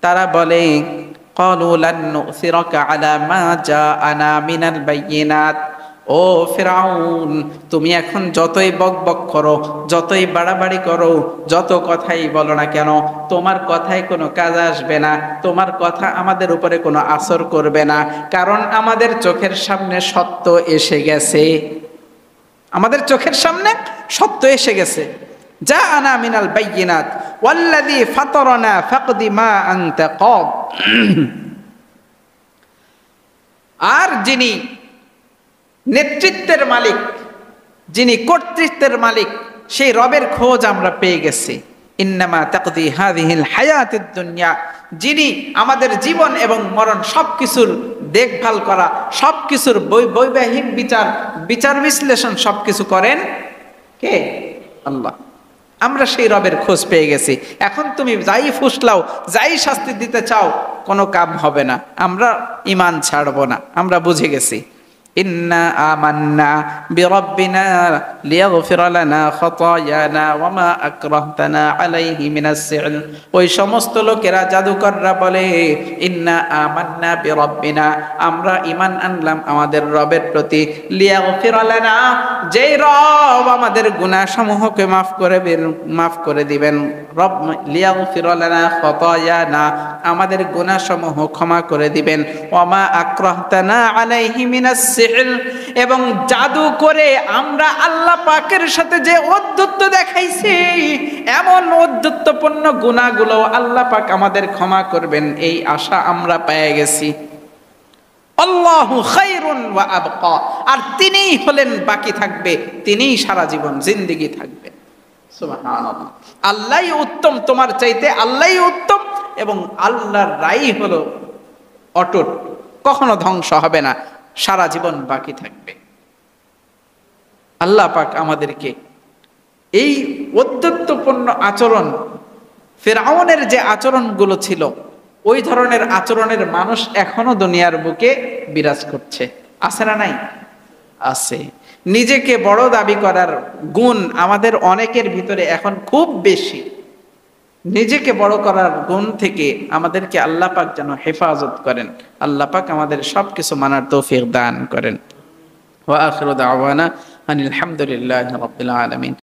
তারা বলে قالوا لن نؤثرك على ما جاءنا من البينات, ও ফিরআউন তুমি এখন যতই বকবক করো, যতই বাড়াবাড়ি করো, যত কথাই বলো না কেন, তোমার কথায় কোনো কাজ আসবে না, তোমার কথা আমাদের উপরে কোনো আসর করবে না, কারণ আমাদের চোখের সামনে সত্য এসে গেছে। আমাদের চোখের সামনে সত্য এসে গেছে। জাআনা মিনাল বাইয়িনাত ওয়াল্লাযী ফাতারানা ফাকদি মা আনতা কাদ, আর যিনি নেতৃত্বের মালিক, যিনি কর্তৃত্বের মালিক, সেই রবের খোঁজ আমরা পেয়ে গেছি। ইন্নামা তাকদি হাযিহিল হায়াতিদ দুনিয়া, যিনি আমাদের জীবন এবং মরণ সবকিছুর দেখভাল করা, সবকিছুর বৈবাহিক বিচার বিশ্লেষণ সবকিছু করেন কে? আল্লাহ। আমরা সেই রবের খোঁজ পেয়ে গেছি। এখন তুমি যাই ফুসলাও, যাই শাস্তি দিতে চাও, কোনো কাম হবে না। আমরা ঈমান ছাড়বো না, আমরা বুঝে গেছি। ইন্না আমান্না বিরাব্বিনা লিয়াগফির লানা খাতায়ানা ওয়া মা আকরাহতানা আলাইহি মিনাস সিহর। ওই সমস্ত লোকেরা, জাদুকররা বলে, ইন্না আমান্না বিরাব্বিনা, আমরা ঈমান আনলাম আমাদের রবের প্রতি, লিয়াগফির লানা, যেই রব আমাদের গুনাহসমূহকে মাফ করে দিবেন। রব লিয়াগফির লানা খাতায়ানা, আমাদের গুনাহসমূহ ক্ষমা করে দিবেন। ওয়া মা আকরাহতানা আলাইহি মিনাস সিহর, এবং জাদু করে আমরা আল্লাহ পাকের সাথে যে অদ্বৈত দেখাইছি, এমন অদ্বৈতপূর্ণ গুনাহগুলো আল্লাহ পাক আমাদের ক্ষমা করবেন, এই আশা আমরা পেয়ে গেছি। আল্লাহু খায়রুন ওয়া আবকা, আর তিনিই হলেন বাকি থাকবে, তিনিই সারা জীবন জিন্দেগি থাকবে। সুবহানাল্লাহ, আল্লাহই উত্তম, তোমার চাইতে আল্লাহই উত্তম, এবং আল্লাহর রাই হলো অটুট, কখনো ধ্বংস হবে না, সারা জীবন বাকি থাকবে। আল্লাহ পাক আমাদেরকে এই অদ্বৈতপূর্ণ আচরণ, ফিরআউনের যে আচরণগুলো ছিল, ওই ধরনের আচরণের মানুষ এখনো দুনিয়ার বুকে বিরাজ করছে, আছে না নাই? আছে। নিজেকে বড় দাবি করার গুণ আমাদের অনেকের ভিতরে এখন খুব বেশি। নিজেকে বড় করার গুণ থেকে আমাদেরকে আল্লাহ পাক যেন হেফাজত করেন। আল্লাহ পাক আমাদের সবকিছু মানার তৌফিক দান করেন। ওয়া আখিরু দাওয়ানা আনিল হামদুলিল্লাহি রাব্বিল আলামিন।